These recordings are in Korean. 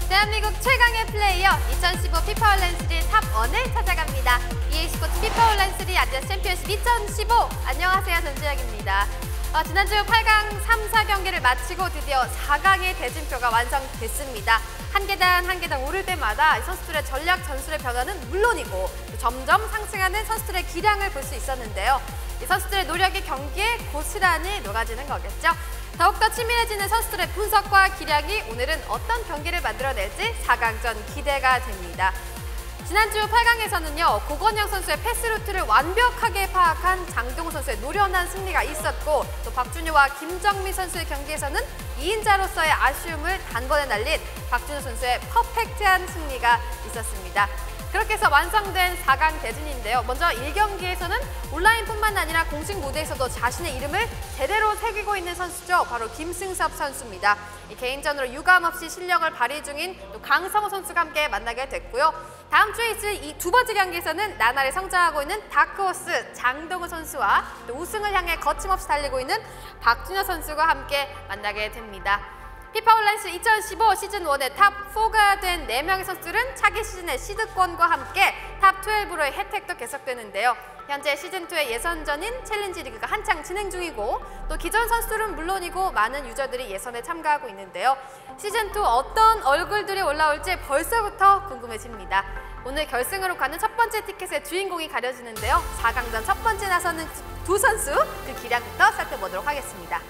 대한민국 최강의 플레이어 2015 피파 온라인 3 탑1을 찾아갑니다. EA스포츠 피파 온라인 3 아시아 챔피언십 2015 안녕하세요, 전주영입니다. 지난주 8강 3, 4경기를 마치고 드디어 4강의 대진표가 완성됐습니다. 한 계단 한 계단 오를 때마다 선수들의 전략 전술의 변화는 물론이고 점점 상승하는 선수들의 기량을 볼 수 있었는데요. 이 선수들의 노력이 경기에 고스란히 녹아지는 거겠죠. 더욱더 치밀해지는 선수들의 분석과 기량이 오늘은 어떤 경기를 만들어낼지 4강전 기대가 됩니다. 지난주 8강에서는요, 고건영 선수의 패스 루트를 완벽하게 파악한 장동우 선수의 노련한 승리가 있었고, 또 박준효와 김정민 선수의 경기에서는 2인자로서의 아쉬움을 단번에 날린 박준효 선수의 퍼펙트한 승리가 있었습니다. 그렇게 해서 완성된 4강 대진인데요. 먼저 1경기에서는 온라인뿐만 아니라 공식 무대에서도 자신의 이름을 제대로 새기고 있는 선수죠. 바로 김승섭 선수입니다. 개인전으로 유감없이 실력을 발휘 중인 또 강성호 선수가 함께 만나게 됐고요. 다음 주에 있을 이 두 번째 경기에서는 나날이 성장하고 있는 다크호스 장동우 선수와 또 우승을 향해 거침없이 달리고 있는 박준효 선수가 함께 만나게 됩니다. 피파 온라인 2015 시즌1의 탑4가 된 4명의 선수들은 차기 시즌의 시드권과 함께 탑12로의 혜택도 계속되는데요. 현재 시즌2의 예선전인 챌린지 리그가 한창 진행 중이고 또 기존 선수들은 물론이고 많은 유저들이 예선에 참가하고 있는데요. 시즌2 어떤 얼굴들이 올라올지 벌써부터 궁금해집니다. 오늘 결승으로 가는 첫 번째 티켓의 주인공이 가려지는데요. 4강전 첫 번째 나서는 두 선수, 그 기량부터 살펴보도록 하겠습니다.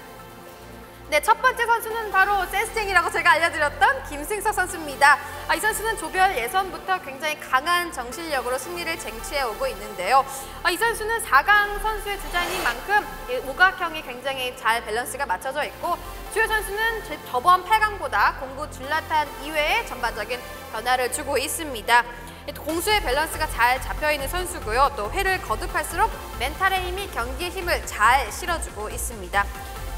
네, 첫 번째 선수는 바로 센스쟁이라고 제가 알려드렸던 김승섭 선수입니다. 이 선수는 조별 예선부터 굉장히 강한 정신력으로 승리를 쟁취해오고 있는데요. 이 선수는 4강 선수의 주자인 만큼 오각형이 굉장히 잘 밸런스가 맞춰져 있고 주요 선수는 저번 8강보다 공구 줄라탄 이외의 전반적인 변화를 주고 있습니다. 공수의 밸런스가 잘 잡혀있는 선수고요. 또 회를 거듭할수록 멘탈의 힘이 경기의 힘을 잘 실어주고 있습니다.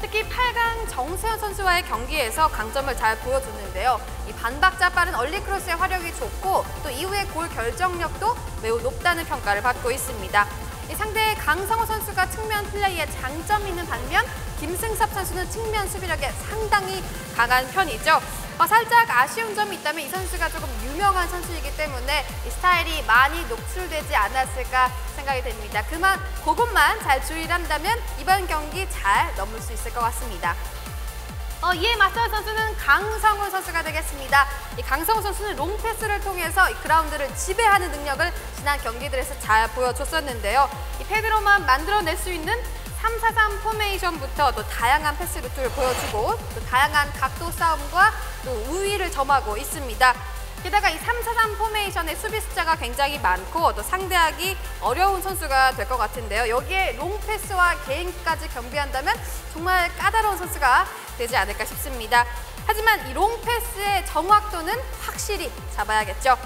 특히 8강 정세현 선수와의 경기에서 강점을 잘 보여줬는데요. 이 반박자 빠른 얼리크로스의 화력이 좋고 또 이후의 골 결정력도 매우 높다는 평가를 받고 있습니다. 이 상대의 강성호 선수가 측면 플레이에 장점이 있는 반면 김승섭 선수는 측면 수비력에 상당히 강한 편이죠. 살짝 아쉬운 점이 있다면 이 선수가 조금 유명한 선수이기 때문에 이 스타일이 많이 노출되지 않았을까 생각이 됩니다. 그것만 잘 주의를 한다면 이번 경기 잘 넘을 수 있을 것 같습니다. 이에 맞설 선수는 강성훈 선수가 되겠습니다. 이 강성훈 선수는 롱패스를 통해서 이 그라운드를 지배하는 능력을 지난 경기들에서 잘 보여줬었는데요. 이 패드로만 만들어낼 수 있는 3-4-3 포메이션부터 또 다양한 패스 루트를 보여주고 또 다양한 각도 싸움과 또 우위를 점하고 있습니다. 게다가 이 3-4-3 포메이션의 수비 숫자가 굉장히 많고 또 상대하기 어려운 선수가 될 것 같은데요. 여기에 롱패스와 개인까지 겸비한다면 정말 까다로운 선수가 되지 않을까 싶습니다. 하지만 이 롱패스의 정확도는 확실히 잡아야겠죠.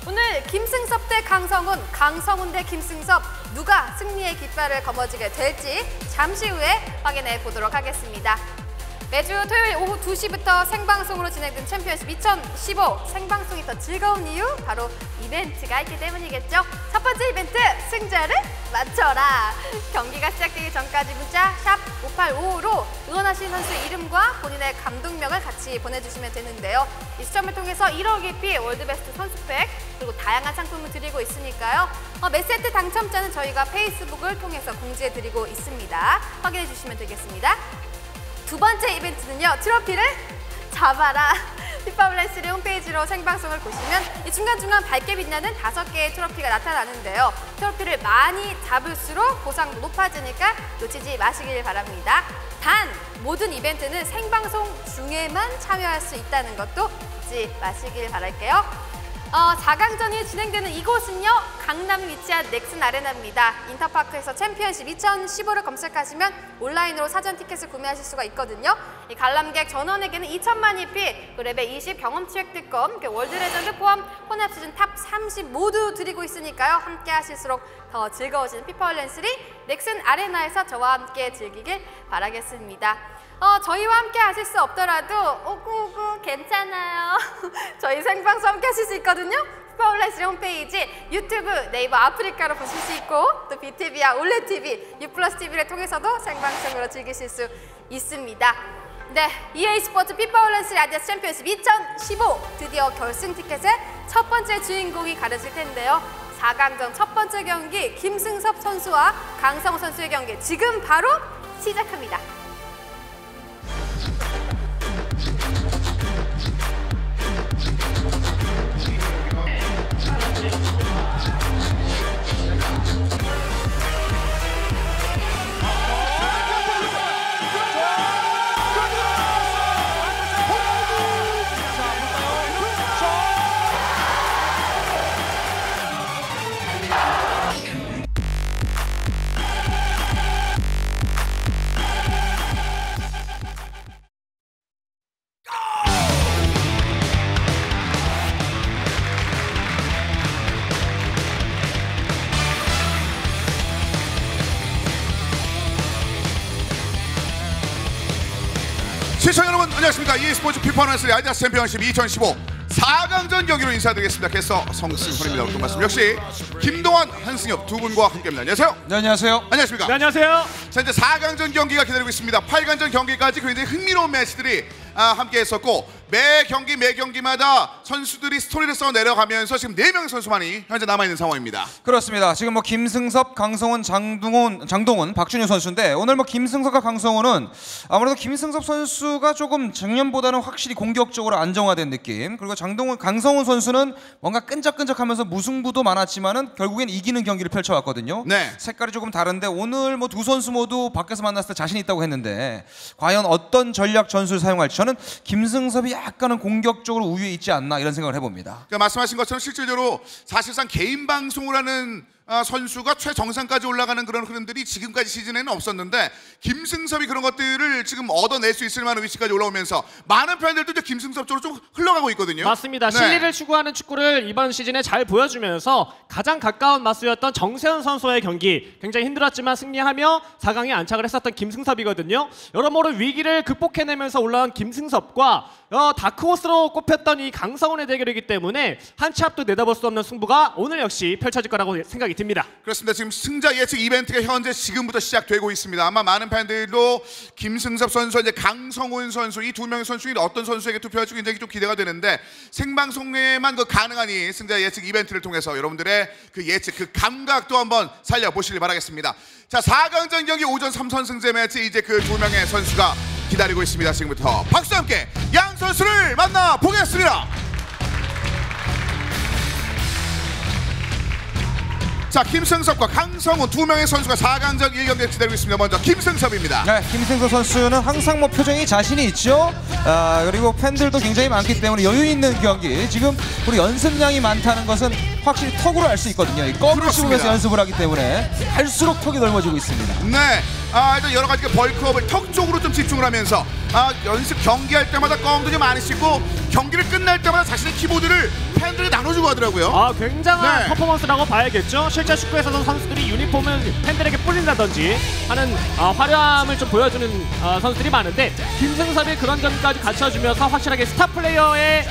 오늘 김승섭 대 강성훈, 강성훈 대 김승섭 누가 승리의 깃발을 거머쥐게 될지 잠시 후에 확인해 보도록 하겠습니다. 매주 토요일 오후 2시부터 생방송으로 진행된 챔피언십 2015 생방송이 더 즐거운 이유 바로 이벤트가 있기 때문이겠죠. 첫 번째 이벤트 승자를 맞춰라. 경기가 시작되기 전까지 문자 샵 5855로 응원하시는 선수의 이름과 본인의 감독명을 같이 보내주시면 되는데요. 이 추첨을 통해서 1월 깊이 월드베스트 선수팩 그리고 다양한 상품을 드리고 있으니까요. 몇 세트 당첨자는 저희가 페이스북을 통해서 공지해드리고 있습니다. 확인해 주시면 되겠습니다. 두 번째 이벤트는요. 트로피를 잡아라. 피파 온라인 3 홈페이지로 생방송을 보시면 이 중간중간 밝게 빛나는 5개의 트로피가 나타나는데요. 트로피를 많이 잡을수록 보상도 높아지니까 놓치지 마시길 바랍니다. 단, 모든 이벤트는 생방송 중에만 참여할 수 있다는 것도 잊지 마시길 바랄게요. 4강전이 진행되는 이곳은요. 강남에 위치한 넥슨 아레나입니다. 인터파크에서 챔피언십 2015를 검색하시면 온라인으로 사전 티켓을 구매하실 수가 있거든요. 이 관람객 전원에게는 2,000만 EP, 레벨 20 경험치 획득권, 월드 레전드 포함 혼합 시즌 탑 30 모두 드리고 있으니까요. 함께 하실수록 더 즐거워지는 피파 온라인 3 넥슨 아레나에서 저와 함께 즐기길 바라겠습니다. 저희와 함께 하실 수 없더라도 오구오구 괜찮아요. 저희 생방송 함께 하실 수 있거든요. 피파 온라인 3 홈페이지, 유튜브, 네이버 아프리카로 보실 수 있고 또 BTV와 올레TV, U+TV를 통해서도 생방송으로 즐기실 수 있습니다. 네, EA 스포츠 피파 올랜스 아디아스 챔피언십 2015 드디어 결승 티켓의 첫 번째 주인공이 가려질 텐데요. 4강전 첫 번째 경기 김승섭 선수와 강성호 선수의 경기 지금 바로 시작합니다. 시청자 여러분 안녕하십니까. EA 스포츠 피파 올랜스 아디아스 챔피언십 2015 4강전 경기로 인사드리겠습니다. 게스트 성승훈입니다. 오늘 말씀 역시 김동완, 한승엽 두 분과 함께합니다. 안녕하세요. 네, 안녕하세요. 안녕하십니까. 네, 안녕하세요. 자, 이제 4강전 경기가 기다리고 있습니다. 8강전 경기까지 굉장히 흥미로운 매치들이 함께 했었고 매 경기마다 선수들이 스토리를 써 내려가면서 지금 4명의 선수만이 현재 남아있는 상황입니다. 그렇습니다. 지금 뭐 김승섭, 강성훈, 장동훈, 박준효 선수인데 오늘 뭐 김승섭과 강성훈은 아무래도 김승섭 선수가 조금 작년보다는 확실히 공격적으로 안정화된 느낌, 그리고 강성훈 선수는 뭔가 끈적끈적하면서 무승부도 많았지만은 결국엔 이기는 경기를 펼쳐왔거든요. 네. 색깔이 조금 다른데 오늘 뭐 두 선수 모두 밖에서 만났을 때 자신 있다고 했는데 과연 어떤 전략 전술을 사용할지 저는 김승섭이 약간은 공격적으로 우위에 있지 않나 이런 생각을 해봅니다. 그러니까 말씀하신 것처럼 실질적으로 사실상 개인 방송을 하는 선수가 최정상까지 올라가는 그런 흐름들이 지금까지 시즌에는 없었는데 김승섭이 그런 것들을 지금 얻어낼 수 있을 만한 위치까지 올라오면서 많은 팬들도 이제 김승섭 쪽으로 좀 흘러가고 있거든요. 맞습니다. 네. 실리를 추구하는 축구를 이번 시즌에 잘 보여주면서 가장 가까운 맞수였던 정세현 선수와의 경기 굉장히 힘들었지만 승리하며 4강에 안착을 했었던 김승섭이거든요. 여러모로 위기를 극복해내면서 올라온 김승섭과 다크호스로 꼽혔던 이 강성훈의 대결이기 때문에 한 치 앞도 내다볼 수 없는 승부가 오늘 역시 펼쳐질 거라고 생각이 듭니다. 그렇습니다. 지금 승자 예측 이벤트가 현재 지금부터 시작되고 있습니다. 아마 많은 팬들도 김승섭 선수, 이제 강성훈 선수 이 두 명의 선수 중에 어떤 선수에게 투표할지 굉장히 좀 기대가 되는데 생방송에만 가능한 이 승자 예측 이벤트를 통해서 여러분들의 그 예측, 그 감각도 한번 살려보시길 바라겠습니다. 자, 4강전 경기 오전 3선승제 매치 이제 그 두 명의 선수가 기다리고 있습니다. 지금부터 박수와 함께 양 선수를 만나보겠습니다. 자, 김승섭과 강성훈 두 명의 선수가 4강전 1경기에 기다리고 있습니다. 먼저 김승섭입니다. 네, 김승섭 선수는 항상 뭐 표정이 자신이 있죠. 그리고 팬들도 굉장히 많기 때문에 여유 있는 경기. 지금 우리 연습량이 많다는 것은 확실히 턱으로 알 수 있거든요. 이 껌을 씹으면서 연습을 하기 때문에 할수록 턱이 넓어지고 있습니다. 네, 일단 여러 가지 벌크업을 턱 쪽으로 좀 집중을 하면서 연습 경기할 때마다 껌도 좀 많이 씹고 경기를 끝날 때마다 자신의 키보드를 팬들이 나눠주고 하더라고요. 굉장한 퍼포먼스라고 봐야겠죠. 실제 축구에서도 선수들이 유니폼을 팬들에게 뿌린다든지 하는 화려함을 좀 보여주는 선수들이 많은데 김승섭이 그런 점까지 갖춰주면서 확실하게 스타 플레이어에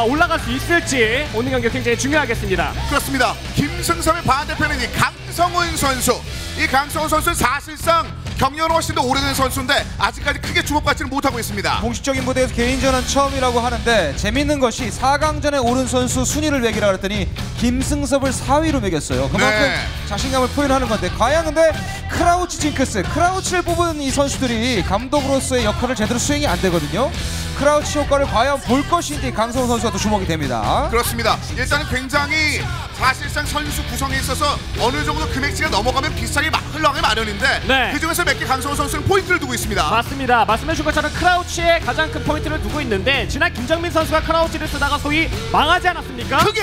올라갈 수 있을지 오늘 경기 굉장히 중요하겠습니다. 그렇습니다. 김승섭의 반대편은 이 강성훈 선수. 이 강성훈 선수는 사실상 경력은 훨씬 더 오래된 선수인데 아직까지 크게 주목받지는 못하고 있습니다. 공식적인 무대에서 개인전은 처음이라고 하는데 재밌는 것이 4강전에 오른 선수 순위를 매기라 그랬더니 김승섭을 4위로 매겼어요. 그만큼 자신감을 표현하는 건데 과연 근데 크라우치 징크스, 크라우치를 뽑은 이 선수들이 감독으로서의 역할을 제대로 수행이 안 되거든요. 크라우치 효과를 과연 볼 것인지 강성훈 선수가 또 주목이 됩니다. 그렇습니다. 일단은 굉장히 사실상 선수 구성에 있어서 어느 정도 금액치가 넘어가면 비싸게 흘러가기 마련인데 그중에서 몇 개 강성훈 선수는 포인트를 두고 있습니다. 맞습니다. 말씀해주신 것처럼 크라우치에 가장 큰 포인트를 두고 있는데 지난 김정민 선수가 크라우치를 쓰다가 소위 망하지 않았습니까? 크게!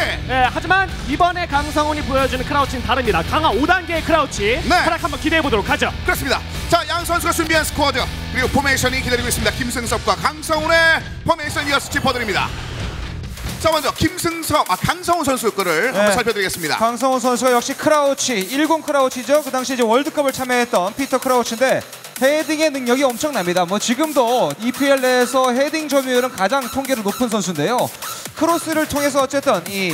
하지만 이번에 강성훈이 보여주는 크라우치는 다릅니다. 강화 5단계의 크라우치 하락 한번 기대해보도록 하죠. 그렇습니다. 자, 양 선수가 준비한 스쿼드 그리고 포메이션이 기다리고 있습니다. 김승섭과 강성훈의 포메이션 이어서 짚어드립니다. 자, 먼저 강성훈 선수 거를 한번 살펴드리겠습니다. 강성훈 선수가 역시 크라우치, 10 크라우치죠. 그 당시 이제 월드컵을 참여했던 피터 크라우치인데 헤딩의 능력이 엄청납니다. 뭐 지금도 EPL 내에서 헤딩 점유율은 가장 통계로 높은 선수인데요. 크로스를 통해서 어쨌든 이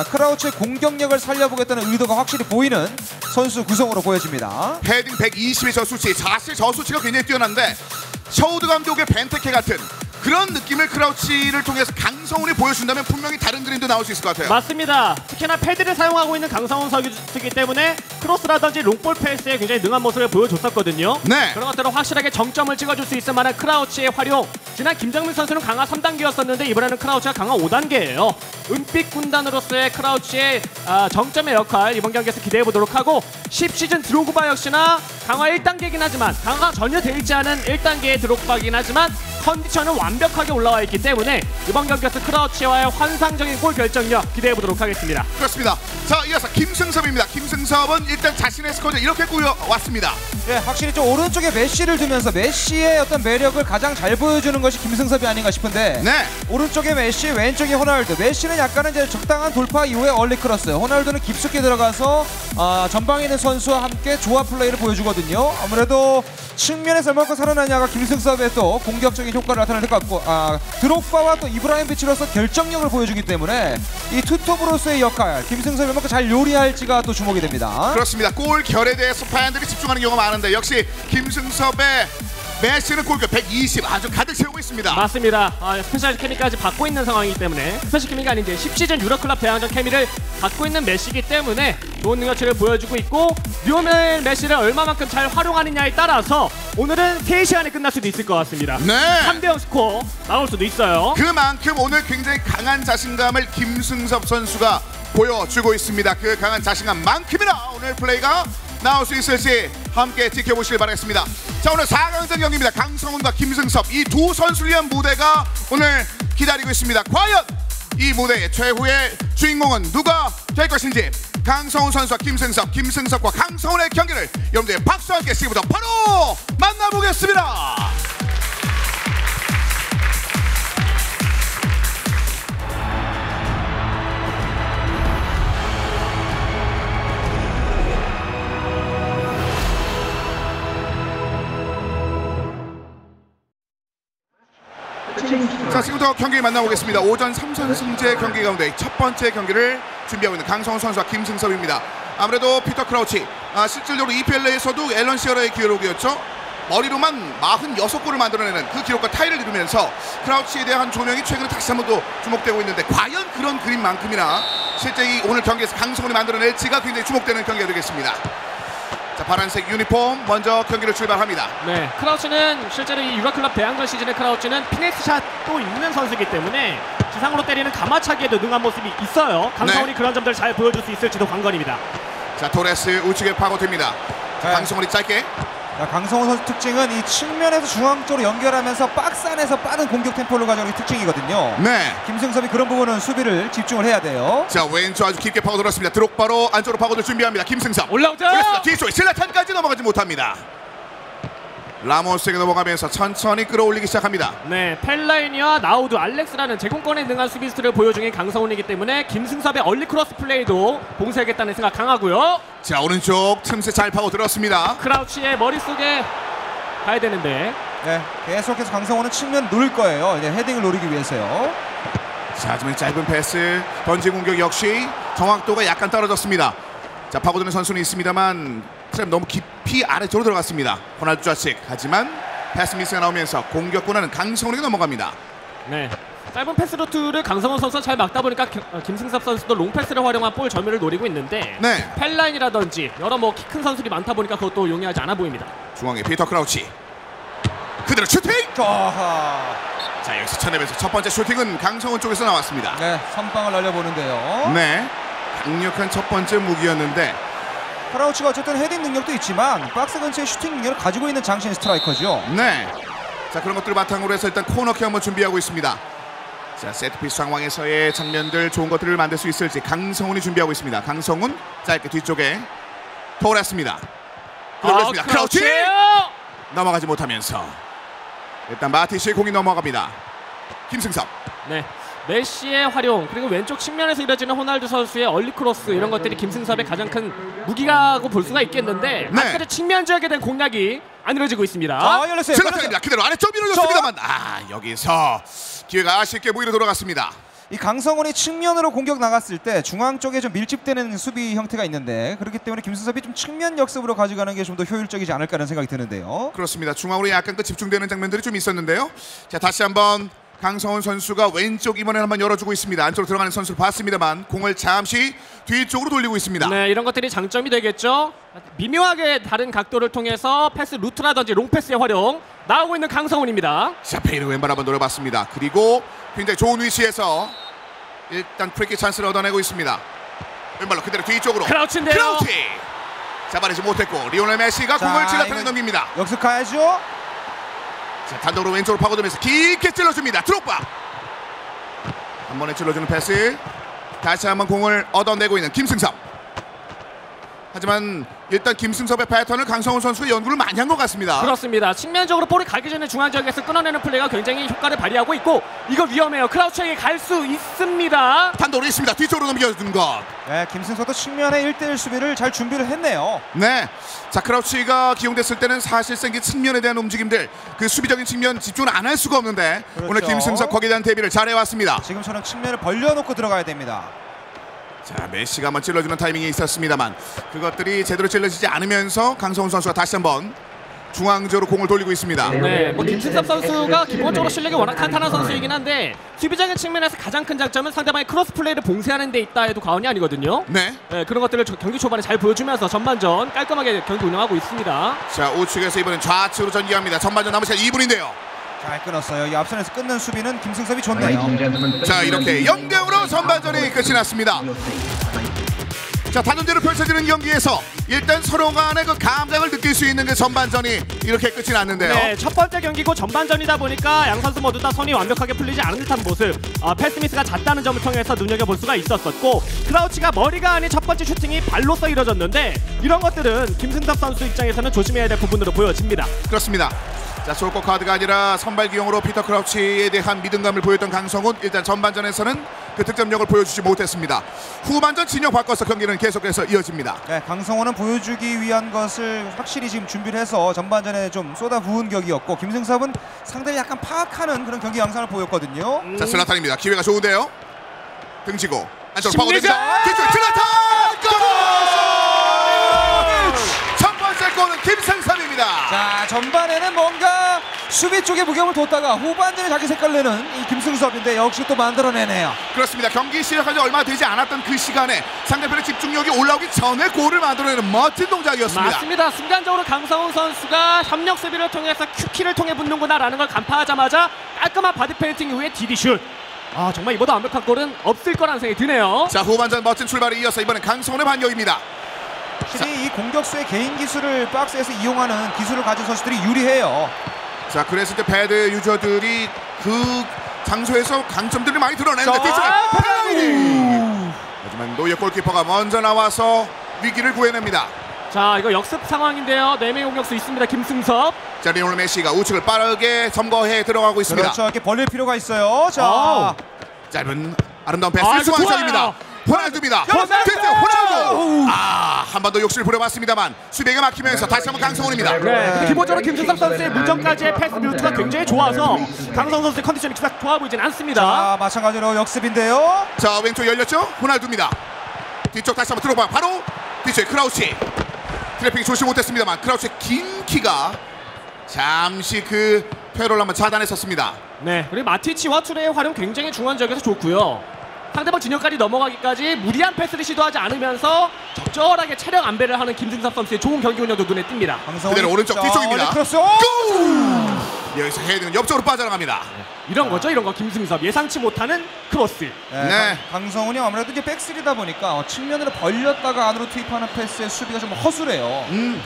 크라우치의 공격력을 살려보겠다는 의도가 확실히 보이는 선수 구성으로 보여집니다. 헤딩 120의 저 수치, 사실 저 수치가 굉장히 뛰어난데 셔우드 감독의 벤테케 같은 그런 느낌을 크라우치를 통해서 강성훈이 보여준다면 분명히 다른 그림도 나올 수 있을 것 같아요. 맞습니다. 특히나 패드를 사용하고 있는 강성훈 선수이기 때문에 크로스라든지 롱볼 패스에 굉장히 능한 모습을 보여줬었거든요. 네. 그런 것들을 확실하게 정점을 찍어줄 수 있을 만한 크라우치의 활용. 지난 김정민 선수는 강화 3단계였었는데 이번에는 크라우치가 강화 5단계예요. 은빛 군단으로서의 크라우치의 정점의 역할 이번 경기에서 기대해보도록 하고 10시즌 드로그바 역시나 강화 1단계이긴 하지만 강화 전혀 되어 있지 않은 1단계의 드로그바이긴 하지만 컨디션은 완벽하게 올라와 있기 때문에 이번 경기에서 크라우치와의 환상적인 골 결정력 기대해보도록 하겠습니다. 그렇습니다. 자, 이어서 김승섭입니다. 김승섭은 일단 자신의 스코어를 이렇게 꾸려왔습니다. 네, 확실히 좀 오른쪽에 메시를 두면서 메시의 어떤 매력을 가장 잘 보여주는 것이 김승섭이 아닌가 싶은데 네. 오른쪽에 메시, 왼쪽에 호날두. 메시는 약간은 이제 적당한 돌파 이후에 얼리 크로스, 호날두는 깊숙이 들어가서 전방에 있는 선수와 함께 조합 플레이를 보여주거든요. 아무래도 측면에서 얼마큼 살아나냐가 김승섭의 또 공격적인 효과를 나타낼 것 같고 드록바와 또 이브라히모비치로서 결정력을 보여주기 때문에 이 투톱으로서의 역할 김승섭이 얼마큼 잘 요리할지가 또 주목이 됩니다. 그렇습니다. 골 결에 대해서 팬들이 집중하는 경우가 많은데 역시 김승섭의 메시는 골결 120 아주 가득 채우고 있습니다. 맞습니다. 스페셜 케미까지 받고 있는 상황이기 때문에 스페셜 케미가 아닌데 10시즌 유로클럽 대항전 케미를 갖고 있는 메시기 때문에 좋은 능력치를 보여주고 있고 리오넬 메시를 얼마만큼 잘 활용하느냐에 따라서 오늘은 3시간에 끝날 수도 있을 것 같습니다. 네. 3대0 스코어 나올 수도 있어요. 그만큼 오늘 굉장히 강한 자신감을 김승섭 선수가 보여주고 있습니다. 그 강한 자신감만큼이나 오늘 플레이가 나올 수 있을지 함께 지켜보시길 바라겠습니다. 자, 오늘 4강전 경기입니다. 강성훈과 김승섭 이 두 선수를 위한 무대가 오늘 기다리고 있습니다. 과연 이 무대의 최후의 주인공은 누가 될 것인지 강성훈 선수와 김승섭, 김승섭과 강성훈의 경기를 여러분들의 박수와 함께 지금부터 바로 만나보겠습니다. 자, 지금부터 경기 만나보겠습니다. 오전 3선승제 경기 가운데 첫 번째 경기를 준비하고 있는 강성훈 선수와 김승섭입니다. 아무래도 피터 크라우치 실질적으로 EPL에서도 앨런 시어러의 기록이었죠. 머리로만 46골을 만들어내는 그 기록과 타이를 이루면서 크라우치에 대한 조명이 최근에 다시 한번 또 주목되고 있는데 과연 그런 그림만큼이나 실제 이 오늘 경기에서 강성훈이 만들어낼지가 굉장히 주목되는 경기가 되겠습니다. 자, 파란색 유니폼 먼저 경기를 출발합니다. 네, 크라우치는 실제로 이 유라클럽 대항전 시즌의 크라우치는 피네스 샷도 있는 선수이기 때문에 지상으로 때리는 가마차기에도 능한 모습이 있어요. 강성훈이 네. 그런 점들을 잘 보여줄 수 있을지도 관건입니다. 자, 토레스 우측에 파고듭니다. 자, 강성훈이 짧게. 자, 강성훈 선수 특징은 이 측면에서 중앙 쪽으로 연결하면서 박스 안에서 빠른 공격 템포를 가져오는 게 특징이거든요. 네. 김승섭이 그런 부분은 수비를 집중을 해야 돼요. 자, 왼쪽 아주 깊게 파고들었습니다. 드록바로 안쪽으로 파고들 준비합니다. 김승섭 올라오자! 뒤쪽에 슬라탄까지 넘어가지 못합니다. 라모스에게 넘어가면서 천천히 끌어올리기 시작합니다. 네, 펠라이니와 나우드, 알렉스라는 제공권에 능한 수비수들을 보여주는 강성훈이기 때문에 김승섭의 얼리 크로스 플레이도 봉쇄하겠다는 생각 강하고요. 자, 오른쪽 틈새 잘 파고들었습니다. 크라우치의 머릿속에 가야 되는데 네, 계속해서 강성훈은 측면 누를 거예요. 이제 헤딩을 노리기 위해서요. 자, 하지만 짧은 패스 던진 공격 역시 정확도가 약간 떨어졌습니다. 자, 파고드는 선수는 있습니다만 너무 깊이 아래쪽으로 들어갔습니다. 호날두 좌측. 하지만 패스 미스가 나오면서 공격권은 강성훈에게 넘어갑니다. 네, 짧은 패스 루트를 강성훈 선수가 잘 막다 보니까 김승섭 선수도 롱패스를 활용한 볼 점유를 노리고 있는데 네. 펠라인이라든지 여러 키 큰 선수들이 많다 보니까 그것도 용이하지 않아 보입니다. 중앙에 피터 크라우치 그대로 슈팅! 아하. 자, 여기서 쳐내면서 첫 번째 슈팅은 강성훈 쪽에서 나왔습니다. 네, 선방을 날려보는데요. 네, 강력한 첫 번째 무기였는데 크라우치가 어쨌든 헤딩 능력도 있지만 박스 근처에 슈팅 능력을 가지고 있는 장신 스트라이커죠. 네, 자, 그런 것들을 바탕으로 해서 일단 코너킥 한번 준비하고 있습니다. 자, 세트피스 상황에서의 장면들 좋은 것들을 만들 수 있을지 강성훈이 준비하고 있습니다. 강성훈 짧게 뒤쪽에 토레스입니다. 그렇습니다. 크라우치 넘어가지 못하면서 일단 마티시의 공이 넘어갑니다. 김승섭. 네, 메시의 활용 그리고 왼쪽 측면에서 이뤄지는 호날두 선수의 얼리 크로스 이런 것들이 김승섭의 가장 큰 무기라고 볼 수가 있겠는데 네. 아직까지 측면 지역에 대한 공략이 안 이루어지고 있습니다. 열렸어요. 슬라탄입니다. 그대로 아래쪽 밀어줬습니다만 여기서 기회가 아쉽게 무기로 돌아갔습니다. 이 강성훈이 측면으로 공격 나갔을 때 중앙 쪽에 좀 밀집되는 수비 형태가 있는데 그렇기 때문에 김승섭이 좀 측면 역습으로 가져가는 게 좀 더 효율적이지 않을까라는 생각이 드는데요. 그렇습니다. 중앙으로 약간 그 집중되는 장면들이 좀 있었는데요. 자, 다시 한번 강성훈 선수가 왼쪽 이번에 한번 열어주고 있습니다. 안쪽으로 들어가는 선수를 봤습니다만 공을 잠시 뒤쪽으로 돌리고 있습니다. 네, 이런 것들이 장점이 되겠죠. 미묘하게 다른 각도를 통해서 패스 루트라든지 롱패스의 활용 나오고 있는 강성훈입니다. 자, 페이를 왼발 한번 노려봤습니다. 그리고 굉장히 좋은 위치에서 일단 프리킥 찬스를 얻어내고 있습니다. 왼발로 그대로 뒤쪽으로 크라우치인데요. 크라우치 잡아내지 못했고 리오넬 메시가 공을 찔러트는 이건 넘깁니다. 역습 가야죠. 자, 단독으로 왼쪽으로 파고들면서 깊게 찔러줍니다. 드록바 한 번에 찔러주는 패스. 다시 한번 공을 얻어내고 있는 김승섭. 하지만 일단 김승섭의 패턴을 강성훈 선수가 연구를 많이 한 것 같습니다. 그렇습니다. 측면적으로 볼이 가기 전에 중앙 지역에서 끊어내는 플레이가 굉장히 효과를 발휘하고 있고 이거 위험해요. 크라우치에게 갈 수 있습니다. 단독으로 있습니다. 뒤쪽으로 넘겨준 것. 네, 김승섭도 측면에 1대1 수비를 잘 준비를 했네요. 네. 자, 크라우치가 기용됐을 때는 사실상 이 측면에 대한 움직임들 그 수비적인 측면 집중을 안 할 수가 없는데 그렇죠. 오늘 김승섭 거기에 대한 대비를 잘해왔습니다. 지금처럼 측면을 벌려놓고 들어가야 됩니다. 자, 메시가 한번 찔러주는 타이밍이 있었습니다만 그것들이 제대로 찔러지지 않으면서 강성훈 선수가 다시 한번 중앙적으로 공을 돌리고 있습니다. 네, 뭐 김승섭 선수가 기본적으로 실력이 워낙 탄탄한 선수이긴 한데 수비적인 측면에서 가장 큰 장점은 상대방의 크로스 플레이를 봉쇄하는 데 있다 해도 과언이 아니거든요. 네. 네, 그런 것들을 경기 초반에 잘 보여주면서 전반전 깔끔하게 경기 운영하고 있습니다. 자, 우측에서 이번엔 좌측으로 전개합니다. 전반전 남은 시간 2분인데요. 잘 끊었어요. 이 앞선에서 끊는 수비는 김승섭이 좋네요. 자, 이렇게 0대0으로 전반전이 끝이 났습니다. 자, 단원제로 펼쳐지는 경기에서 일단 서로 간의 그 감각을 느낄 수 있는 그 전반전이 이렇게 끝이 났는데요. 네, 첫 번째 경기고 전반전이다 보니까 양 선수 모두 다 손이 완벽하게 풀리지 않은 듯한 모습, 패스 미스가 잦다는 점을 통해서 눈여겨볼 수가 있었었고 크라우치가 머리가 아닌 첫 번째 슈팅이 발로서 이뤄졌는데 이런 것들은 김승섭 선수 입장에서는 조심해야 될 부분으로 보여집니다. 그렇습니다. 자, 솔코 카드가 아니라 선발 기용으로 피터 크라우치에 대한 믿음감을 보였던 강성훈 일단 전반전에서는 그 득점력을 보여주지 못했습니다. 후반전 진영 바꿔서 경기는 계속해서 이어집니다. 네, 강성훈은 보여주기 위한 것을 확실히 지금 준비를 해서 전반전에 좀 쏟아부은 격이었고 김승섭은 상대를 약간 파악하는 그런 경기 양상을 보였거든요. 자, 슬라탄입니다. 기회가 좋은데요. 등지고 안쪽으로 심리전! 파고듭니다. 뒤쪽 슬라탄! 골! 첫 번째 골은 김승섭입니다. 자, 전반에는 뭔가 수비 쪽에 무게를 뒀다가 후반전에 자기 색깔 내는 이 김승섭인데 역시 또 만들어내네요. 그렇습니다. 경기 시작한 지 얼마 되지 않았던 그 시간에 상대편의 집중력이 올라오기 전에 골을 만들어내는 멋진 동작이었습니다. 맞습니다. 순간적으로 강성훈 선수가 협력 수비를 통해서 큐키를 통해 붙는구나라는 걸 간파하자마자 깔끔한 바디 페인팅 이후에 디디슛. 아, 정말 이보다 완벽한 골은 없을 거라는 생각이 드네요. 자, 후반전 멋진 출발에 이어서 이번엔 강성훈의 반격입니다. 확실히 이 공격수의 개인 기술을 박스에서 이용하는 기술을 가진 선수들이 유리해요. 자, 그랬을 때 패드 유저들이 그 장소에서 강점들을 많이 드러내는데 뒤쪽에 페널티! 하지만 노예 골키퍼가 먼저 나와서 위기를 구해냅니다. 자, 이거 역습 상황인데요. 4명의 공격수 있습니다. 김승섭. 자, 리오넬 메시가 우측을 빠르게 점거해 들어가고 있습니다. 그렇죠. 이렇게 벌릴 필요가 있어요. 자, 아우. 짧은 아름다운 패스 이거 중앙쪽입니다. 좋아요. 호날두입니다. 호날두! 한 번 더 욕심을 부려봤습니다만 수비가 막히면서 다시 한번 강성훈입니다. 네, 기본적으로 김승섭 선수의 무정까지의 패스 루트가 굉장히 좋아서 강성훈 선수의 컨디션이 그닥 좋아 보이진 않습니다. 자, 마찬가지로 역습인데요. 자, 왼쪽 열렸죠? 호날두입니다. 뒤쪽 다시 한번 들어봐. 바로 뒤쪽에 크라우치. 트래핑이 좋지 못했습니다만 크라우치의 긴 키가 잠시 그 퇴로를 한번 차단했었습니다. 네, 그리고 마티치와 투레의 활용 굉장히 중앙 지역에서 좋고요. 상대방 진영까지 넘어가기까지 무리한 패스를 시도하지 않으면서 적절하게 체력 안배를 하는 김승섭 선수의 좋은 경기 운영도 눈에 띕니다. 그대로 오른쪽 뒤쪽입니다. 크로스. 여기서 헤딩은 옆쪽으로 빠져나갑니다. 이런 거죠, 이런 거. 김승섭 예상치 못하는 크로스. 네. 강성훈이 아무래도 이제 백스리다 보니까 측면으로 벌렸다가 안으로 투입하는 패스의 수비가 좀 허술해요.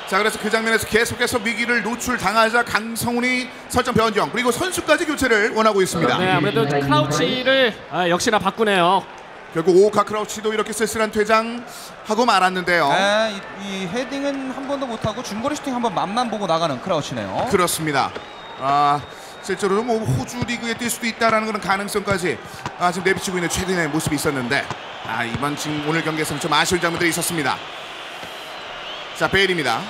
자, 그래서 그 장면에서 계속해서 위기를 노출당하자 강성훈이 설정 변경 그리고 선수까지 교체를 원하고 있습니다. 네, 아무래도 크라우치를 역시나 바꾸네요. 결국 오카 크라우치도 이렇게 쓸쓸한 퇴장하고 말았는데요. 네, 이 헤딩은 한 번도 못하고 중거리 슈팅 한 번 맛만 보고 나가는 크라우치네요. 그렇습니다. 실제로도 뭐 호주 리그에 뛸 수도 있다라는 그런 가능성까지 지금 내비치고 있는 최근의 모습이 있었는데 이번 지금 오늘 경기에서는 좀 아쉬운 장면들이 있었습니다. 자, 베일입니다.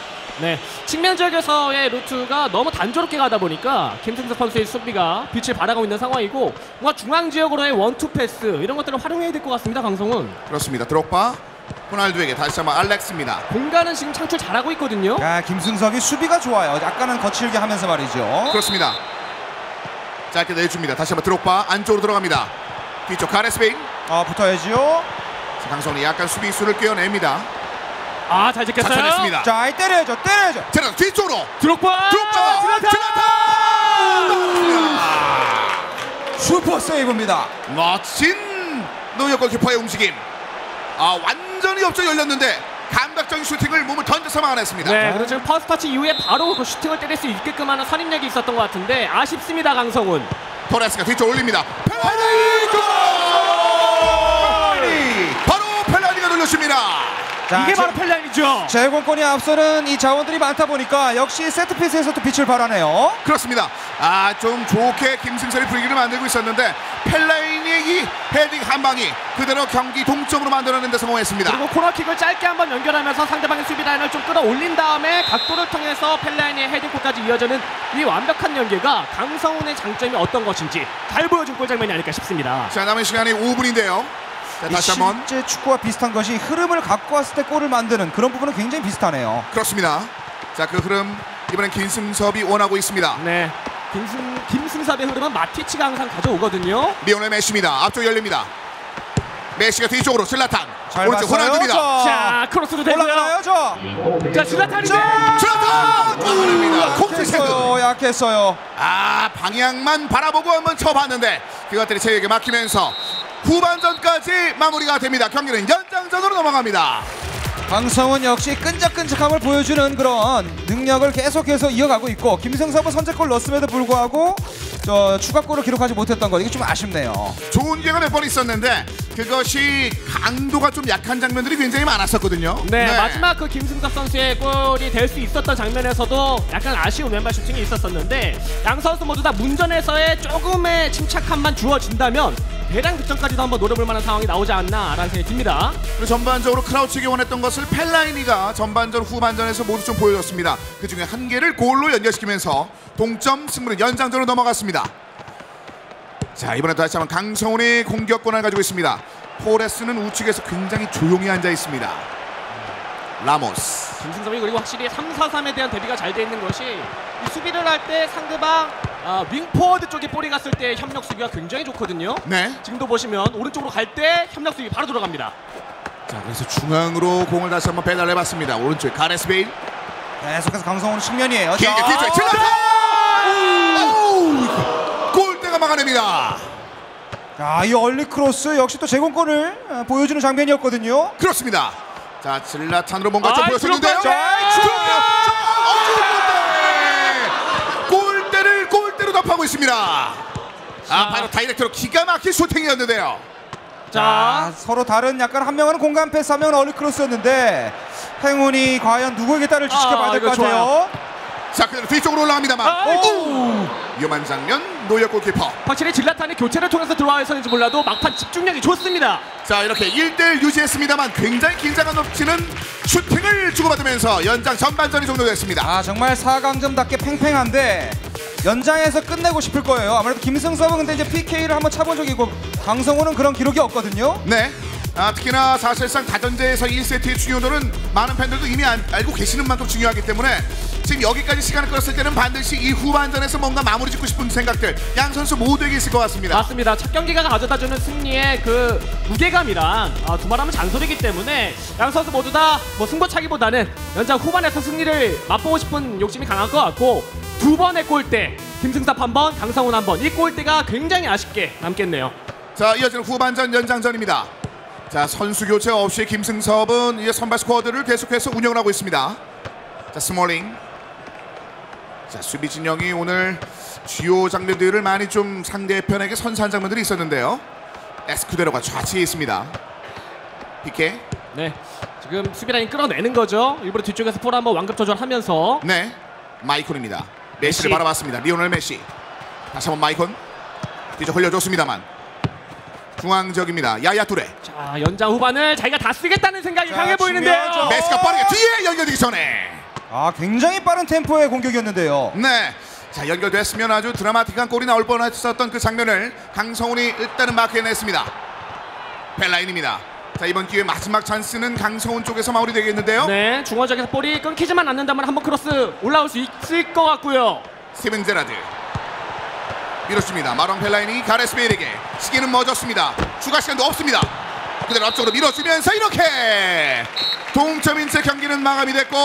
네, 측면 지역에서의 루트가 너무 단조롭게 가다 보니까 김승섭 선수의 수비가 빛을 발하고 있는 상황이고 뭔가 중앙 지역으로의 원투 패스 이런 것들을 활용해야 될 것 같습니다. 강성훈. 그렇습니다. 드록바 호날두에게 다시 한번 알렉스입니다. 공간은 지금 창출 잘하고 있거든요. 야, 김승섭이 수비가 좋아요. 약간은 거칠게 하면서 말이죠. 그렇습니다. 짧게 내줍니다. 다시 한번 드록바 안쪽으로 들어갑니다. 뒤쪽 가레스베인. 붙어야지요. 강성훈이 약간 수비수를 꿰어냅니다. 아, 잘 지켰어요. 자천했습니다. 자, 때려야죠. 자, 뒤쪽으로. 드록바. 슈퍼 세이브입니다. 멋진 노역 골키퍼의 움직임. 완전히 옆쪽 열렸는데 감각적인 슈팅을 몸을 던져서 막아냈습니다. 네, 그리고 지금 퍼스트 터치 이후에 바로 그 슈팅을 때릴 수 있게끔 하는 선임력이 있었던 것 같은데 아쉽습니다. 강성훈. 토레스가 뒤쪽 올립니다. 바로 펠라니가 돌려줍니다. 자, 이게 바로 펠라인이죠. 제공권이 앞서는 이 자원들이 많다 보니까 역시 세트피스에서도 빛을 발하네요. 그렇습니다. 좀 좋게 김승섭이 분위기를 만들고 있었는데 펠라인의 이 헤딩 한 방이 그대로 경기 동점으로 만들어내는 데 성공했습니다. 그리고 코너킥을 짧게 한번 연결하면서 상대방의 수비 라인을 좀 끌어올린 다음에 각도를 통해서 펠라인의 헤딩골까지 이어지는 이 완벽한 연계가 강성훈의 장점이 어떤 것인지 잘 보여준 골 장면이 아닐까 싶습니다. 자, 남은 시간이 5분인데요. 자, 다시 한번. 실제 축구와 비슷한 것이 흐름을 갖고 왔을 때 골을 만드는 그런 부분은 굉장히 비슷하네요. 그렇습니다. 자, 그 흐름 이번엔 김승섭이 원하고 있습니다. 네, 김승섭의 흐름은 마티치가 항상 가져오거든요. 리오넬 메시입니다. 앞쪽 열립니다. 메시가 뒤쪽으로 슬라탄. 잘 오른쪽 봤어요. 호날두입니다. 자, 크로스도 되고요. 올라가요, 저. 자, 슬라탄인데. 슬라탄! 막아냅니다. 콤트세드. 약했어요. 방향만 바라보고 한번 쳐봤는데 그것들이 제에게 막히면서 후반전까지 마무리가 됩니다. 경기는 연장전으로 넘어갑니다. 강성훈 역시 끈적끈적함을 보여주는 그런 능력을 계속해서 이어가고 있고 김승섭은 선제골 넣었음에도 불구하고 추가골을 기록하지 못했던 거 이게 좀 아쉽네요. 좋은 기회가 몇 번 있었는데 그것이 강도가 좀 약한 장면들이 굉장히 많았었거든요. 네, 마지막 그 김승섭 선수의 골이 될 수 있었던 장면에서도 약간 아쉬운 왼발 슈팅이 있었었는데 양 선수 모두 다 문전에서의 조금의 침착함만 주어진다면 대량 득점까지도 한번 노려볼 만한 상황이 나오지 않나라는 생각이 듭니다. 그리고 전반적으로 크라우치기 원했던 것을 펠라이니가 전반전 후반전에서 모두 좀 보여줬습니다. 그중에 한 개를 골로 연결시키면서 동점 승부는 연장전으로 넘어갔습니다. 자, 이번에 다시 한번 강성훈이 공격권을 가지고 있습니다. 포레스는 우측에서 굉장히 조용히 앉아 있습니다. 라모스. 김승섭이 그리고 확실히 3-4-3에 대한 대비가 잘 돼 있는 것이 이 수비를 할 때 상대방 윙포워드 쪽에 볼이 갔을 때 협력 수비가 굉장히 좋거든요. 네. 지금도 보시면 오른쪽으로 갈 때 협력 수비 바로 들어갑니다. 자, 그래서 중앙으로 공을 다시 한번 배달해봤습니다. 오른쪽에 가레스베일. 계속해서 강성훈 측면이에요. 길게 뒤쪽에 칠라탄! 골대가 막아냅니다. 자, 이 얼리 크로스 역시 또 제공권을 보여주는 장면이었거든요. 그렇습니다. 자, 질라탄으로 뭔가 좀 보여줬는데요. 골대로 덮하고 있습니다. 바로 다이렉트로 기가 막힌 슈팅이었는데요. 자, 서로 다른 약간 한 명은 공간 패스, 한 명은 얼리 크로스였는데 행운이 과연 누구에게 따를지 지켜봐야 될 것 같아요. 자, 그대로 뒤쪽으로 올라갑니다만 위험한 장면. 노역 골키퍼. 확실히 질라탄이 교체를 통해서 들어와서인지 몰라도 막판 집중력이 좋습니다. 자, 이렇게 1대1 유지했습니다만 굉장히 긴장감 넘치는 슈팅을 주고받으면서 연장 전반전이 종료됐습니다. 정말 4강전답게 팽팽한데 연장에서 끝내고 싶을 거예요. 아무래도 김승섭은 근데 이제 PK를 한번 차본 적이 있고 강성훈은 그런 기록이 없거든요. 네. 특히나 사실상 다전제에서 1세트의 중요도는 많은 팬들도 이미 알고 계시는 만큼 중요하기 때문에 지금 여기까지 시간을 끌었을 때는 반드시 이 후반전에서 뭔가 마무리 짓고 싶은 생각들 양 선수 모두에게 있을 것 같습니다. 맞습니다. 첫 경기가 가져다주는 승리의 그 무게감이란 두말하면 잔소리이기 때문에 양 선수 모두 다 뭐 승부차기보다는 연장 후반에서 승리를 맛보고 싶은 욕심이 강한 것 같고 두 번의 골대 김승섭 한 번, 강성훈 한 번 이 골대가 굉장히 아쉽게 남겠네요. 자, 이어지는 후반전 연장전입니다. 자, 선수 교체 없이 김승섭은 이제 선발 스쿼드를 계속해서 운영을 하고 있습니다. 자, 스몰링. 자, 수비 진영이 오늘 주요 장면들을 많이 좀 상대편에게 선사한 장면들이 있었는데요. 에스쿠데로가 좌측에 있습니다. 피케. 네, 지금 수비 라인 끌어내는 거죠. 일부러 뒤쪽에서 볼 한번 완급 조절하면서. 네, 마이콘입니다. 메시를 메시. 바라봤습니다. 리오넬 메시. 다시 한번 마이콘. 뒤쪽 흘려줬습니다만 중앙적입니다. 야야 뚜레. 자, 연장 후반을 자기가 다 쓰겠다는 생각이 강해 보이는데요. 중요하죠. 메시가 빠르게 뒤에 연결되기 전에 굉장히 빠른 템포의 공격이었는데요. 네. 자, 연결됐으면 아주 드라마틱한 골이 나올 뻔했었던 그 장면을 강성훈이 일단은 마크해냈습니다. 벨라인입니다. 자, 이번 기회 마지막 찬스는 강성훈 쪽에서 마무리되겠는데요. 네, 중원적에서 볼이 끊기지만 않는다면 한번 크로스 올라올 수 있을 것 같고요. 스티븐 제라드 밀어줍니다. 마롱 벨라인이 가레스 베일에게 시기는 멎었습니다. 추가 시간도 없습니다. 그대로 앞쪽으로 밀어주면서 이렇게 동점인 채 경기는 마감이 됐고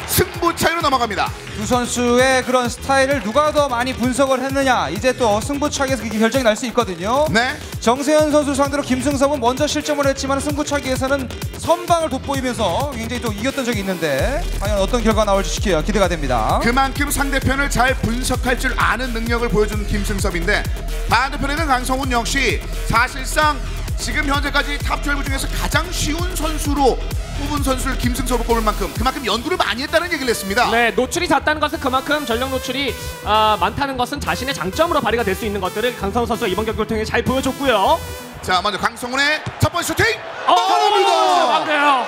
승부 차이로 넘어갑니다. 두 선수의 그런 스타일을 누가 더 많이 분석을 했느냐, 이제 또 승부차기에서 결정이 날 수 있거든요. 네. 정세현 선수 상대로 김승섭은 먼저 실점을 했지만 승부차기에서는 선방을 돋보이면서 굉장히 또 이겼던 적이 있는데 과연 어떤 결과가 나올지 기대가 됩니다. 그만큼 상대편을 잘 분석할 줄 아는 능력을 보여준 김승섭인데 반대편에는 강성훈 역시 사실상 지금 현재까지 탑12 중에서 가장 쉬운 선수로 뽑은 선수를 김승섭으로 꼽을 만큼 그만큼 연구를 많이 했다는 얘기를 했습니다. 네, 노출이 잦다는 것은 그만큼 전력 노출이 많다는 것은 자신의 장점으로 발휘가 될 수 있는 것들을 강성훈 선수가 이번 경기를 통해 잘 보여줬고요. 자, 먼저 강성훈의 첫 번째 슈팅! 막아요.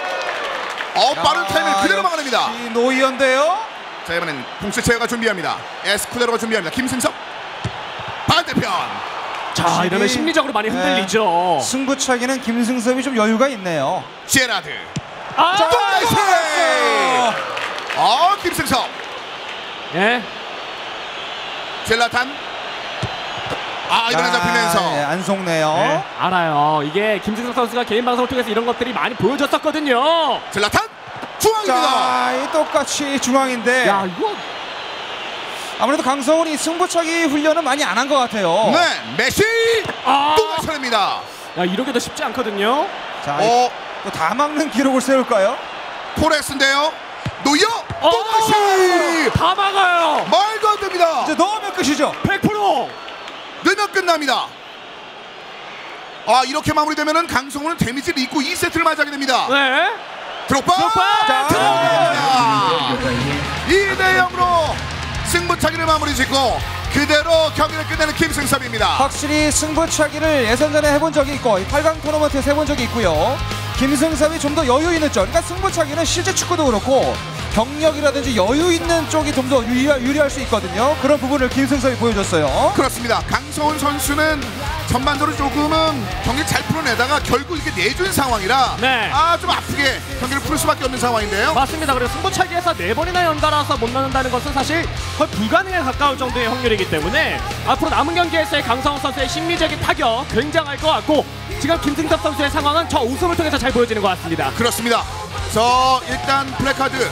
빠른 타이밍을 그대로 막아냅니다. 노이언데요. 자, 이번엔 봉수체가 준비합니다. 에스쿠데로가 준비합니다. 김승섭 반대편. 자, 이러면 심리적으로 많이 흔들리죠. 승부차기는 김승섭이 좀 여유가 있네요. 제라드. 자, 김승섭. 예. 젤라탄. 이번에 잡히면서 안 속네요. 네, 알아요. 이게 김승섭 선수가 개인 방송을 통해서 이런 것들이 많이 보여줬었거든요. 젤라탄 중앙입니다. 자, 똑같이 중앙인데. 야, 이거 아무래도 강성훈이 승부차기 훈련은 많이 안 한 것 같아요. 네, 메시 또 맞춰냅니다. 야, 이러기도 쉽지 않거든요. 자, 또 다 막는 기록을 세울까요? 토레스인데요. 노이어 또 다시 다 막아요. 말도 안 됩니다. 이제 넣으면 끝이죠. 100%. 넣으면 끝납니다. 이렇게 마무리되면은 강성훈은 데미지를 입고 2세트를 맞이하게 됩니다. 네. 드롭바 자, 들어갑니다. 2대0으로 승부차기를 마무리 짓고 그대로 경기를 끝내는 김승섭입니다. 확실히 승부차기를 예선전에 해본 적이 있고 8강 토너먼트에서 해본 적이 있고요. 김승섭이 좀 더 여유 있는 쪽, 그러니까 승부차기는 실제 축구도 그렇고 경력이라든지 여유 있는 쪽이 좀 더 유리할 수 있거든요. 그런 부분을 김승섭이 보여줬어요. 그렇습니다. 강성훈 선수는 전반적으로 조금은 경기를 잘 풀어내다가 결국 이렇게 내준 상황이라 네. 좀 아프게 경기를 풀 수밖에 없는 상황인데요. 맞습니다. 그리고 승부차기에서 4번이나 연달아서 못 넣는다는 것은 사실 거의 불가능에 가까울 정도의 확률이기 때문에 앞으로 남은 경기에서의 강성훈 선수의 심리적인 타격 굉장할 것 같고 지금 김승섭 선수의 상황은 저 웃음을 통해서 잘 보여지는 것 같습니다. 그렇습니다. 일단 플래카드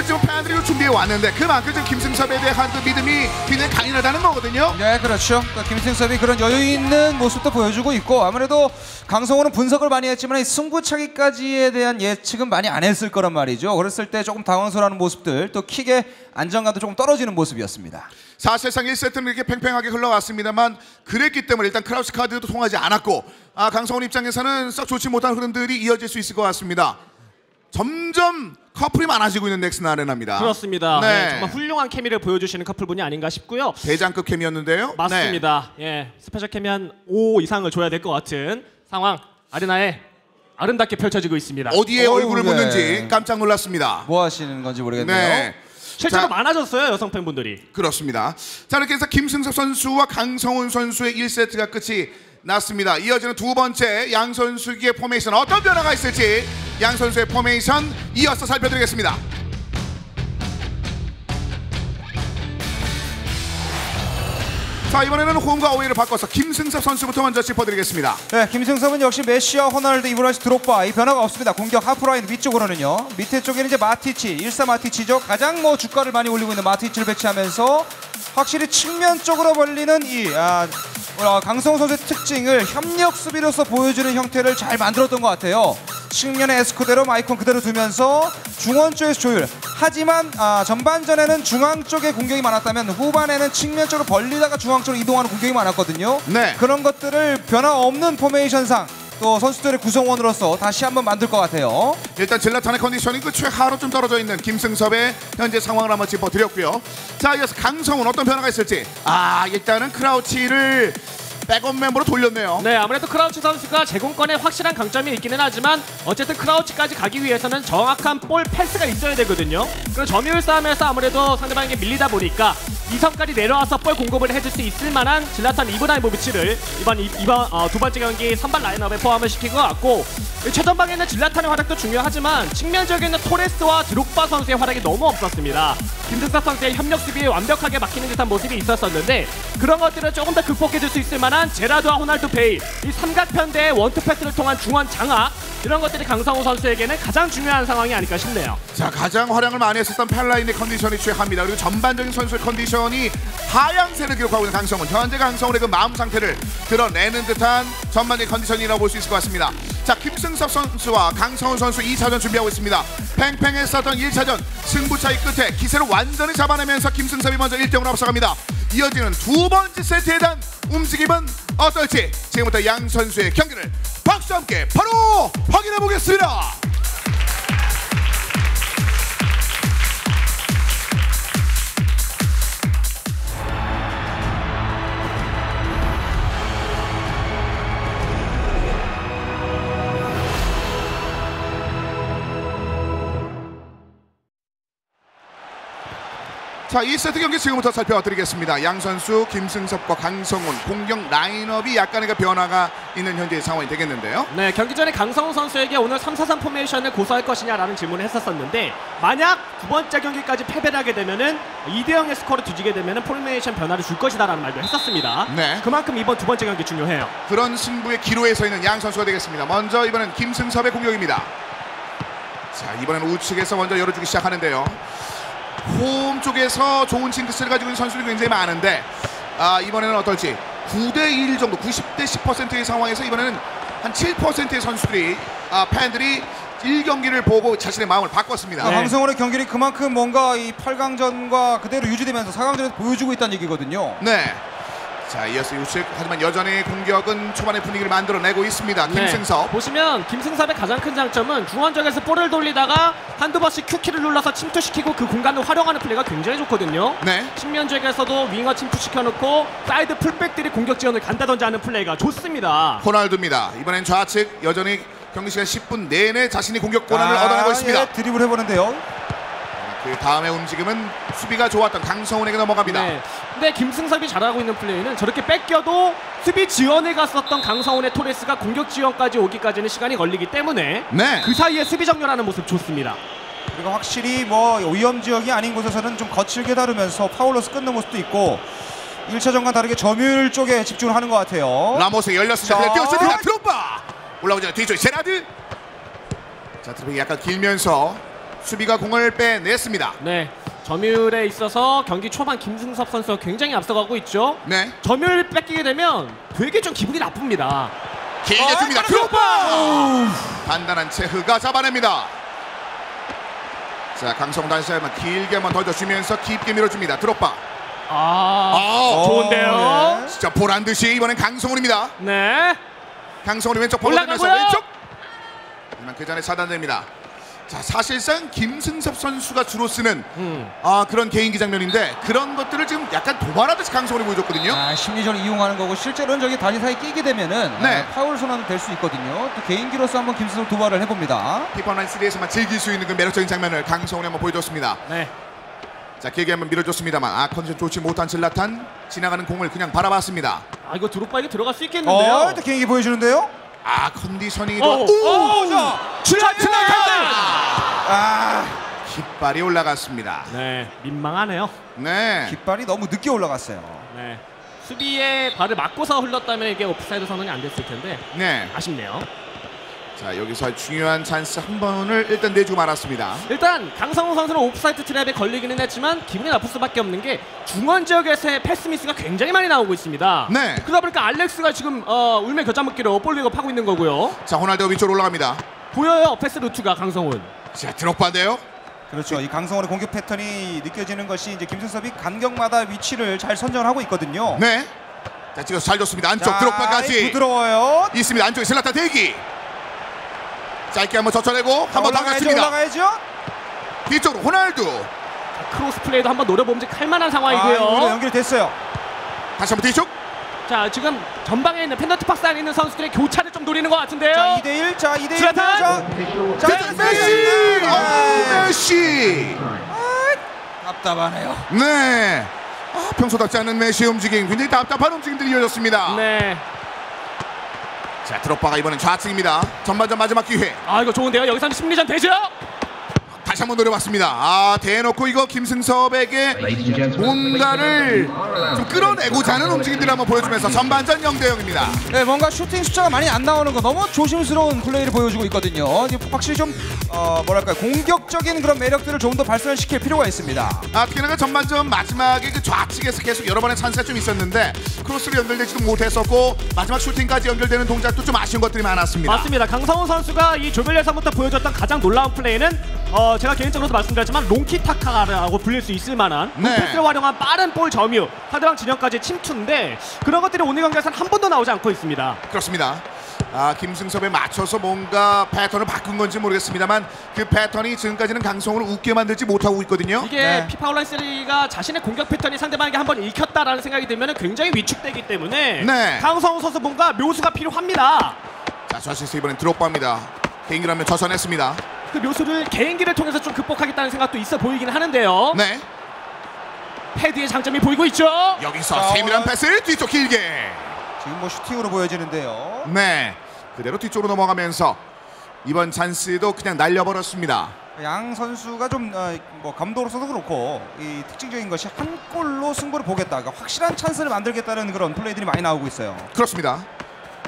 좀 팬들이 준비해 왔는데 그만큼 좀 김승섭에 대한 그 믿음이 굉장히 강인하다는 거거든요. 네, 그렇죠. 그러니까 김승섭이 그런 여유 있는 모습도 보여주고 있고 아무래도 강성훈은 분석을 많이 했지만 승부차기까지에 대한 예측은 많이 안 했을 거란 말이죠. 그랬을 때 조금 당황스러워하는 모습들, 또 킥의 안정감도 조금 떨어지는 모습이었습니다. 사실상 1세트는 이렇게 팽팽하게 흘러갔습니다만 그랬기 때문에 일단 크라우스 카드도 통하지 않았고 강성훈 입장에서는 썩 좋지 못한 흐름들이 이어질 수 있을 것 같습니다. 점점 커플이 많아지고 있는 넥슨 아레나입니다. 그렇습니다. 네. 네, 정말 훌륭한 케미를 보여주시는 커플분이 아닌가 싶고요. 대장급 케미였는데요. 맞습니다. 예, 스페셜 케미 한 5 이상을 줘야 될 것 같은 상황 아레나에 아름답게 펼쳐지고 있습니다. 어디에 얼굴을 네. 보는지 깜짝 놀랐습니다. 뭐 하시는 건지 모르겠네요. 네. 실제로 자, 많아졌어요, 여성 팬분들이. 그렇습니다. 자, 이렇게 해서 김승섭 선수와 강성훈 선수의 1세트가 끝이 났습니다. 이어지는 두 번째 양 선수의 포메이션 어떤 변화가 있을지 양 선수의 포메이션 이어서 살펴드리겠습니다. 자, 이번에는 홈과 어웨이를 바꿔서 김승섭 선수부터 먼저 짚어드리겠습니다. 네, 김승섭은 역시 메시와 호날두, 이브라이스, 드록바 이 변화가 없습니다. 공격 하프라인 위쪽으로는요. 밑에 쪽에는 이제 마티치, 1사 마티치죠. 가장 주가를 많이 올리고 있는 마티치를 배치하면서 확실히 측면 쪽으로 벌리는 강성훈 선수의 특징을 협력 수비로서 보여주는 형태를 잘 만들었던 것 같아요. 측면에 에스쿠데로 마이콘 그대로 두면서 중원 쪽에서 조율. 하지만 전반전에는 중앙 쪽에 공격이 많았다면 후반에는 측면 쪽으로 벌리다가 중앙 쪽으로 이동하는 공격이 많았거든요. 네. 그런 것들을 변화 없는 포메이션상 또 선수들의 구성원으로서 다시 한번 만들 것 같아요. 일단 젤라탄의 컨디션이 그 최하로 좀 떨어져 있는 김승섭의 현재 상황을 한번 짚어드렸고요. 자, 이어서 강성훈 어떤 변화가 있을지. 일단은 크라우치를 백업 멤버로 돌렸네요. 네, 아무래도 크라우치 선수가 제공권에 확실한 강점이 있기는 하지만 어쨌든 크라우치까지 가기 위해서는 정확한 볼 패스가 있어야 되거든요. 그리고 점유율 싸움에서 아무래도 상대방에게 밀리다 보니까 2선까지 내려와서 볼 공급을 해줄 수 있을 만한 질라탄 이브라이모비치를 이번 두 번째 경기 선발 라인업에 포함을 시킨 것 같고, 최전방에는 질라탄의 활약도 중요하지만 측면적에는 토레스와 드록바 선수의 활약이 너무 없었습니다. 김승섭 선수의 협력 수비에 완벽하게 막히는 듯한 모습이 있었었는데 그런 것들을 조금 더 극복해줄 수 있을 만한 제라드와 호날두 베일, 이 삼각편대의 원투 패스를 통한 중원 장악, 이런 것들이 강성호 선수에게는 가장 중요한 상황이 아닐까 싶네요. 자, 가장 활약을 많이 했었던 팔라인의 컨디션이 최하입니다. 그리고 전반적인 선수의 컨디션이 하향세를 기록하고 있는 강성훈. 현재 강성훈의 그 마음 상태를 드러내는 듯한 전반적인 컨디션이라고 볼 수 있을 것 같습니다. 자, 김승섭 선수와 강성훈 선수 2차전 준비하고 있습니다. 팽팽했었던 1차전 승부차이 끝에 기세를 완전히 잡아내면서 김승섭이 먼저 1대0으로 앞서갑니다. 이어지는 두 번째 세트에 대한 움직임은 어떨지 지금부터 양 선수의 경기를 박수와 함께 바로 확인해 보겠습니다. 자, 2세트 경기 지금부터 살펴드리겠습니다. 양 선수 김승섭과 강성훈 공격 라인업이 약간의 변화가 있는 현재의 상황이 되겠는데요. 네, 경기 전에 강성훈 선수에게 오늘 3-4-3 포메이션을 고수할 것이냐라는 질문을 했었었는데, 만약 두 번째 경기까지 패배를 하게 되면은 2대0의 스코어를 뒤지게 되면은 포메이션 변화를 줄 것이다라는 말도 했었습니다. 네. 그만큼 이번 두 번째 경기 중요해요. 그런 승부의 기로에 서 있는 양 선수가 되겠습니다. 먼저 이번엔 김승섭의 공격입니다. 자, 이번엔 우측에서 먼저 열어주기 시작하는데요. 홈 쪽에서 좋은 징크스를 가지고 있는 선수들이 굉장히 많은데 이번에는 어떨지 9대1 정도 90대 10%의 상황에서 이번에는 한 7%의 선수들이 팬들이 1경기를 보고 자신의 마음을 바꿨습니다. 네. 강성훈의 경기는 그만큼 뭔가 이 8강전과 그대로 유지되면서 4강전에서 보여주고 있다는 얘기거든요. 네. 자, 이어서 우측, 하지만 여전히 공격은 초반의 분위기를 만들어내고 있습니다. 김승섭. 네, 보시면 김승섭의 가장 큰 장점은 중원적에서 볼을 돌리다가 한두 번씩 Q키를 눌러서 침투시키고 그 공간을 활용하는 플레이가 굉장히 좋거든요. 네. 측면적에서도 윙어 침투시켜놓고 사이드 풀백들이 공격 지원을 간다든지 하는 플레이가 좋습니다. 호날두입니다. 이번엔 좌측 여전히 경기 시간 10분 내내 자신이 공격 권한을 얻어내고 있습니다. 예, 드리블 해보는데요. 그 다음의 움직임은 수비가 좋았던 강성훈에게 넘어갑니다. 네. 근데 김승섭이 잘하고 있는 플레이는 저렇게 뺏겨도 수비 지원에 갔었던 강성훈의 토레스가 공격 지원까지 오기까지는 시간이 걸리기 때문에 네. 그 사이에 수비 정렬하는 모습 좋습니다. 그리고 확실히 뭐 위험 지역이 아닌 곳에서는 좀 거칠게 다루면서 파울로스 끊는 모습도 있고 1차전과 다르게 점유율 쪽에 집중을 하는 것 같아요. 라모스 열렸습니다. 자. 뛰어줍니다. 드롭바 올라오자 뒤쪽 제라드. 자, 드롭이 약간 길면서 수비가 공을 빼냈습니다. 네, 점유율에 있어서 경기 초반 김승섭 선수가 굉장히 앞서가고 있죠. 네. 점유율 뺏기게 되면 되게 좀 기분이 나쁩니다. 길게 줍니다. 드롭바 단단한 체흐가 잡아냅니다. 자, 강성훈 다시 한번 길게 한번 던져주면서 깊게 밀어줍니다. 드롭바. 좋은데요. 네. 진짜 보란듯이 이번엔 강성훈입니다. 네. 강성훈이 왼쪽 벌어지면서 올라가고요. 왼쪽. 하지만 그 전에 차단됩니다. 자, 사실상 김승섭 선수가 주로 쓰는 그런 개인기 장면인데 그런 것들을 지금 약간 도발하듯이 강성훈이 보여줬거든요. 심리전을 이용하는 거고 실제로는 저기 다리 사이 끼게 되면은 네. 파울 선언이 될 수 있거든요. 또 개인기로서 한번 김승섭 도발을 해봅니다. 피파 온라인 3에서만 즐길 수 있는 그 매력적인 장면을 강성훈이 한번 보여줬습니다. 네. 자, 길게 한번 밀어줬습니다만 컨디션 좋지 못한 질라탄 지나가는 공을 그냥 바라봤습니다. 이거 드롭바에게 들어갈 수 있겠는데요. 또 개인기 보여주는데요. 컨디셔닝이 자, 질라탄 아, 깃발이 올라갔습니다. 네, 민망하네요. 네. 깃발이 너무 늦게 올라갔어요. 네. 수비에 발을 맞고서 흘렀다면 이게 오프사이드 선언이 안 됐을 텐데 네. 아쉽네요. 자, 여기서 중요한 찬스 한 번을 일단 내주고 말았습니다. 일단 강성훈 선수는 오프사이드 트랩에 걸리기는 했지만 기분이 나쁠 수밖에 없는 게 중원 지역에서의 패스 미스가 굉장히 많이 나오고 있습니다. 네. 그러다 보니까 알렉스가 지금 울며 겨자 먹기로 볼 웨이업 하고 있는 거고요. 자, 호날두가 위쪽으로 올라갑니다. 보여요, 패스 루트가 강성훈. 자, 드롭바인데요. 그렇죠. 이 강성훈의 공격 패턴이 느껴지는 것이 이제 김승섭이 간격마다 위치를 잘 선정하고 있거든요. 네. 자, 찍어서 잘 줬습니다. 안쪽 자, 드롭바까지 부드러워요. 있습니다. 안쪽에 슬라탄 대기. 짧게 한번 젖혀내고 한번 나갔습니다. 올라가야죠. 뒤쪽으로 호날두. 크로스 플레이도 한번 노려보면 칼만한 이거 상황이고요. 연결됐어요. 다시 한번 뒤쪽. 자, 지금 전방에 있는 펜널티 박스 안에 있는 선수들의 교차를 좀 노리는 것 같은데요. 자 2대1 자 2대1 슬라탄! 자 메시! 메시! 답답하네요. 네. 평소답지 않은 메시의 움직임, 굉장히 답답한 움직임들이 이어졌습니다. 네. 자, 드롭바가 이번엔 좌측입니다. 전반전 마지막 기회. 이거 좋은데요. 여기서는 심리전 되죠? 다시 한번 노려봤습니다. 대놓고 이거 김승섭에게 뭔가를 좀 끌어내고자 하는 움직임들을 한번 보여주면서 전반전 0대0입니다. 네, 뭔가 슈팅 숫자가 많이 안 나오는 거 너무 조심스러운 플레이를 보여주고 있거든요. 확실히 좀 뭐랄까요, 공격적인 그런 매력들을 좀 더 발산시킬 필요가 있습니다. 특히나 전반전 마지막에 그 좌측에서 계속 여러 번의 찬스가 좀 있었는데 크로스로 연결되지도 못했었고 마지막 슈팅까지 연결되는 동작도 좀 아쉬운 것들이 많았습니다. 맞습니다. 강성훈 선수가 이 조별 예선부터 보여줬던 가장 놀라운 플레이는 제가 개인적으로도 말씀드렸지만 롱키타카라고 불릴 수 있을 만한 패스를 활용한 빠른 볼 점유, 상대방 진영까지 침투인데 그런 것들이 오늘 경기에서는 한 번도 나오지 않고 있습니다. 그렇습니다. 김승섭에 맞춰서 뭔가 패턴을 바꾼 건지 모르겠습니다만 그 패턴이 지금까지는 강성훈을 웃게 만들지 못하고 있거든요. 이게 피파 온라인 3가 자신의 공격 패턴이 상대방에게 한번 읽혔다라는 생각이 들면 굉장히 위축되기 때문에 강성훈 선수 뭔가 묘수가 필요합니다. 자, 저시스 이번엔 드롭바입니다. 개인기를 하면 저선했습니다. 그 묘수를 개인기를 통해서 좀 극복하겠다는 생각도 있어 보이긴 하는데요. 네. 헤드의 장점이 보이고 있죠. 여기서 세밀한 패스 뒤쪽 길게. 지금 뭐 슈팅으로 보여지는데요. 네. 그대로 뒤쪽으로 넘어가면서 이번 찬스도 그냥 날려버렸습니다. 양 선수가 좀 뭐 감독으로서도 그렇고 이 특징적인 것이 한 골로 승부를 보겠다, 그러니까 확실한 찬스를 만들겠다는 그런 플레이들이 많이 나오고 있어요. 그렇습니다.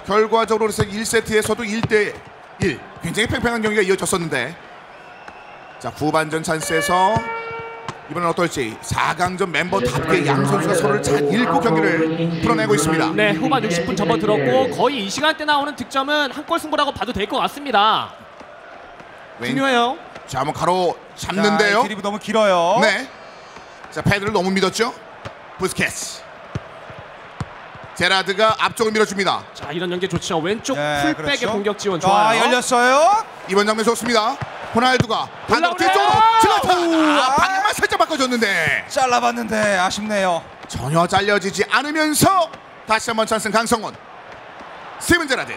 결과적으로 1세트에서도 1대1 굉장히 팽팽한 경기가 이어졌었는데 자, 후반전 찬스에서 이번엔 어떨지 4강전 멤버답게 양 선수가 서로를 잘 읽고 경기를 풀어내고 있습니다. 네, 후반 60분 접어들었고 거의 이 시간대 나오는 득점은 한 골 승부라고 봐도 될 것 같습니다. 중요해요. 자, 한번 가로 잡는데요. 드리블 너무 길어요. 네. 자, 패드를 너무 믿었죠. 부스케츠. 제라드가 앞쪽을 밀어줍니다. 자, 이런 연계 좋죠. 왼쪽 풀백의 그렇죠. 공격 지원 좋아요. 열렸어요. 이번 장면 좋습니다. 호날두가 반대로 뒤쪽으로 슬라탄. 방향만 살짝 바꿔줬는데 잘라봤는데 아쉽네요. 전혀 잘려지지 않으면서 다시 한번 찬스 강성훈. 스티븐 제라드.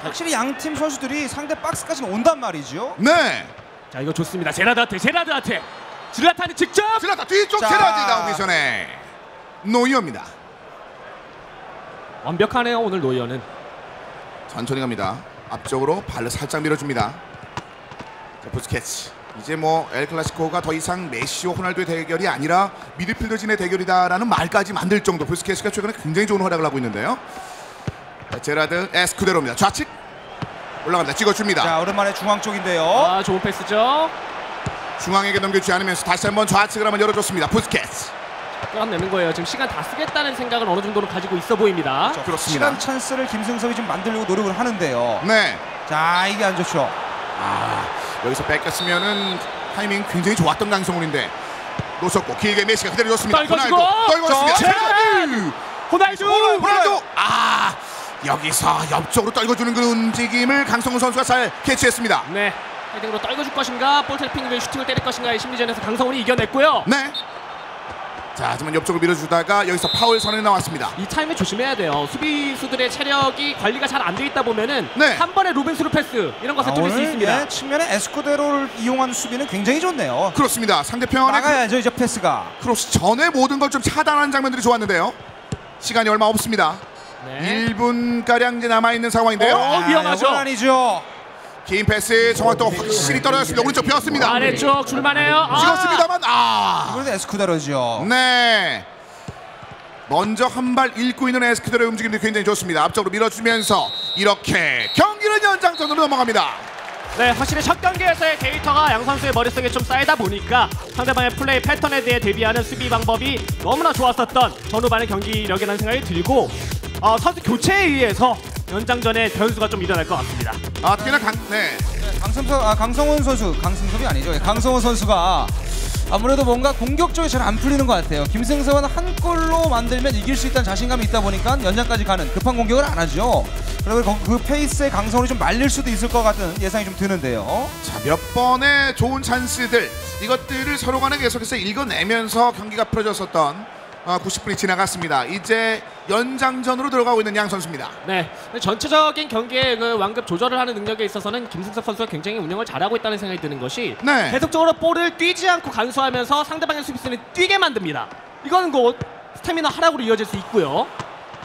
확실히 양 팀 선수들이 상대 박스까지는 온단 말이죠. 네. 자, 이거 좋습니다. 제라드한테 질라탄이 직접. 슬라탄 뒤쪽 제라드 나오기 전에 노이어입니다. 완벽하네요, 오늘 노이어는. 천천히 갑니다. 앞쪽으로 발로 살짝 밀어줍니다. 자, 부스케츠. 이제 뭐 엘클라시코가 더 이상 메시와 호날두의 대결이 아니라 미드필더진의 대결이다라는 말까지 만들 정도 부스케츠가 최근에 굉장히 좋은 활약을 하고 있는데요. 자, 제라드 에스쿠데로입니다. 좌측 올라갑니다. 찍어줍니다. 자, 오랜만에 중앙 쪽인데요. 좋은 패스죠. 중앙에게 넘겨주지 않으면서 다시 한번 좌측을 한번 열어줬습니다. 부스케츠. 끌어내는 거예요. 지금 시간 다 쓰겠다는 생각은 어느 정도는 가지고 있어 보입니다. 그렇습니다. 시간 찬스를 김승섭이 좀 만들려고 노력을 하는데요. 네. 자, 이게 안 좋죠. 여기서 뺏겼으면은 타이밍 굉장히 좋았던 강성훈인데 놓쳤고 길게 메시가 그대로 줬습니다. 떨궈주고 떨궜습니다. 제라드. 호날두. 여기서 옆쪽으로 떨궈주는 그 움직임을 강성훈 선수가 잘 캐치했습니다. 네. 헤딩으로 떨궈줄 것인가, 볼 트래핑 위에 슈팅을 때릴 것인가의 심리전에서 강성훈이 이겨냈고요. 네. 자, 하지만 옆쪽으로 밀어주다가 여기서 파울 선언이 나왔습니다. 이 타임에 조심해야 돼요. 수비수들의 체력이 관리가 잘 안 돼 있다 보면은 한 번에 루벤스루 패스 이런 것을 뚫릴 수 있습니다. 측면에 에스쿠데로를 이용한 수비는 굉장히 좋네요. 그렇습니다. 상대편의 나가야죠, 이제 패스가. 크로스 전에 모든 걸 좀 차단하는 장면들이 좋았는데요. 시간이 얼마 없습니다. 네. 1분가량 이제 남아있는 상황인데요. 위험하죠. 이건 아니죠. 긴 패스 정확도가 확실히 떨어졌습니다. 오른쪽 비었습니다. 아래쪽 줄만해요. 찍었습니다만 이번에도 에스쿠데로죠. 네. 먼저 한 발 읽고 있는 에스쿠데로의 움직임이 굉장히 좋습니다. 앞쪽으로 밀어주면서 이렇게 경기는 연장전으로 넘어갑니다. 네, 확실히 첫 경기에서의 데이터가 양 선수의 머릿속에 좀 쌓이다 보니까 상대방의 플레이 패턴에 대해 대비하는 수비 방법이 너무나 좋았었던 전후반의 경기력이라는 생각이 들고 선수 교체에 의해서 연장전에 변수가 좀 일어날 것 같습니다. 특히나 강성훈 선수, 강승섭이 아니죠. 강성훈 선수가 아무래도 뭔가 공격적이 잘 안 풀리는 것 같아요. 김승섭은 한 골로 만들면 이길 수 있다는 자신감이 있다 보니까 연장까지 가는 급한 공격을 안 하죠. 그리고 그 페이스에 강성훈이 좀 말릴 수도 있을 것 같은 예상이 좀 드는데요. 자, 몇 번의 좋은 찬스들 이것들을 서로 간에 계속해서 읽어내면서 경기가 풀어졌었던 90분이 지나갔습니다. 이제 연장전으로 들어가고 있는 양 선수입니다. 네, 전체적인 경기의 그 완급 조절을 하는 능력에 있어서는 김승섭 선수가 굉장히 운영을 잘하고 있다는 생각이 드는 것이 네. 계속적으로 볼을 뛰지 않고 간수하면서 상대방의 수비수는 뛰게 만듭니다. 이거는 곧 스태미너 하락으로 이어질 수 있고요.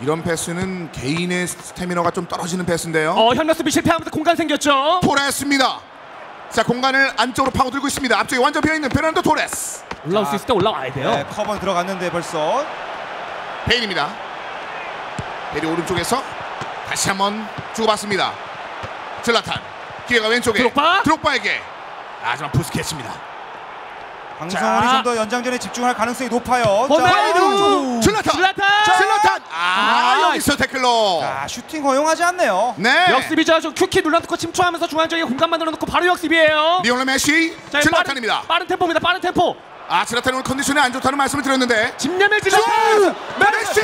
이런 패스는 개인의 스태미너가 좀 떨어지는 패스인데요. 현역 수비 실패하면서 공간 생겼죠. 토레스입니다. 자, 공간을 안쪽으로 파고들고 있습니다. 앞쪽에 완전 비어있는 베르난도 토레스. 올라올 수 있을 때 올라와야 돼요. 네, 커버 들어갔는데 벌써 베일입니다. 베일이 오른쪽에서 다시 한번 주고받습니다. 질라탄 기회가 왼쪽에 드록바에게. 하지만 부스케츠입니다. 강성훈이 좀 더 연장전에 집중할 가능성이 높아요. 질라탄 여기서 태클로. 슈팅 허용하지 않네요. 네. 역습이죠. 좀 큐키 눌러놓고 침투하면서 중앙쪽에 공간 만들어놓고 바로 역습이에요. 리오넬 메시. 질라탄입니다. 빠른 템포입니다. 빠른 템포. 질라탄 오늘 컨디션이 안 좋다는 말씀을 드렸는데 집념의 질라탄. 메시.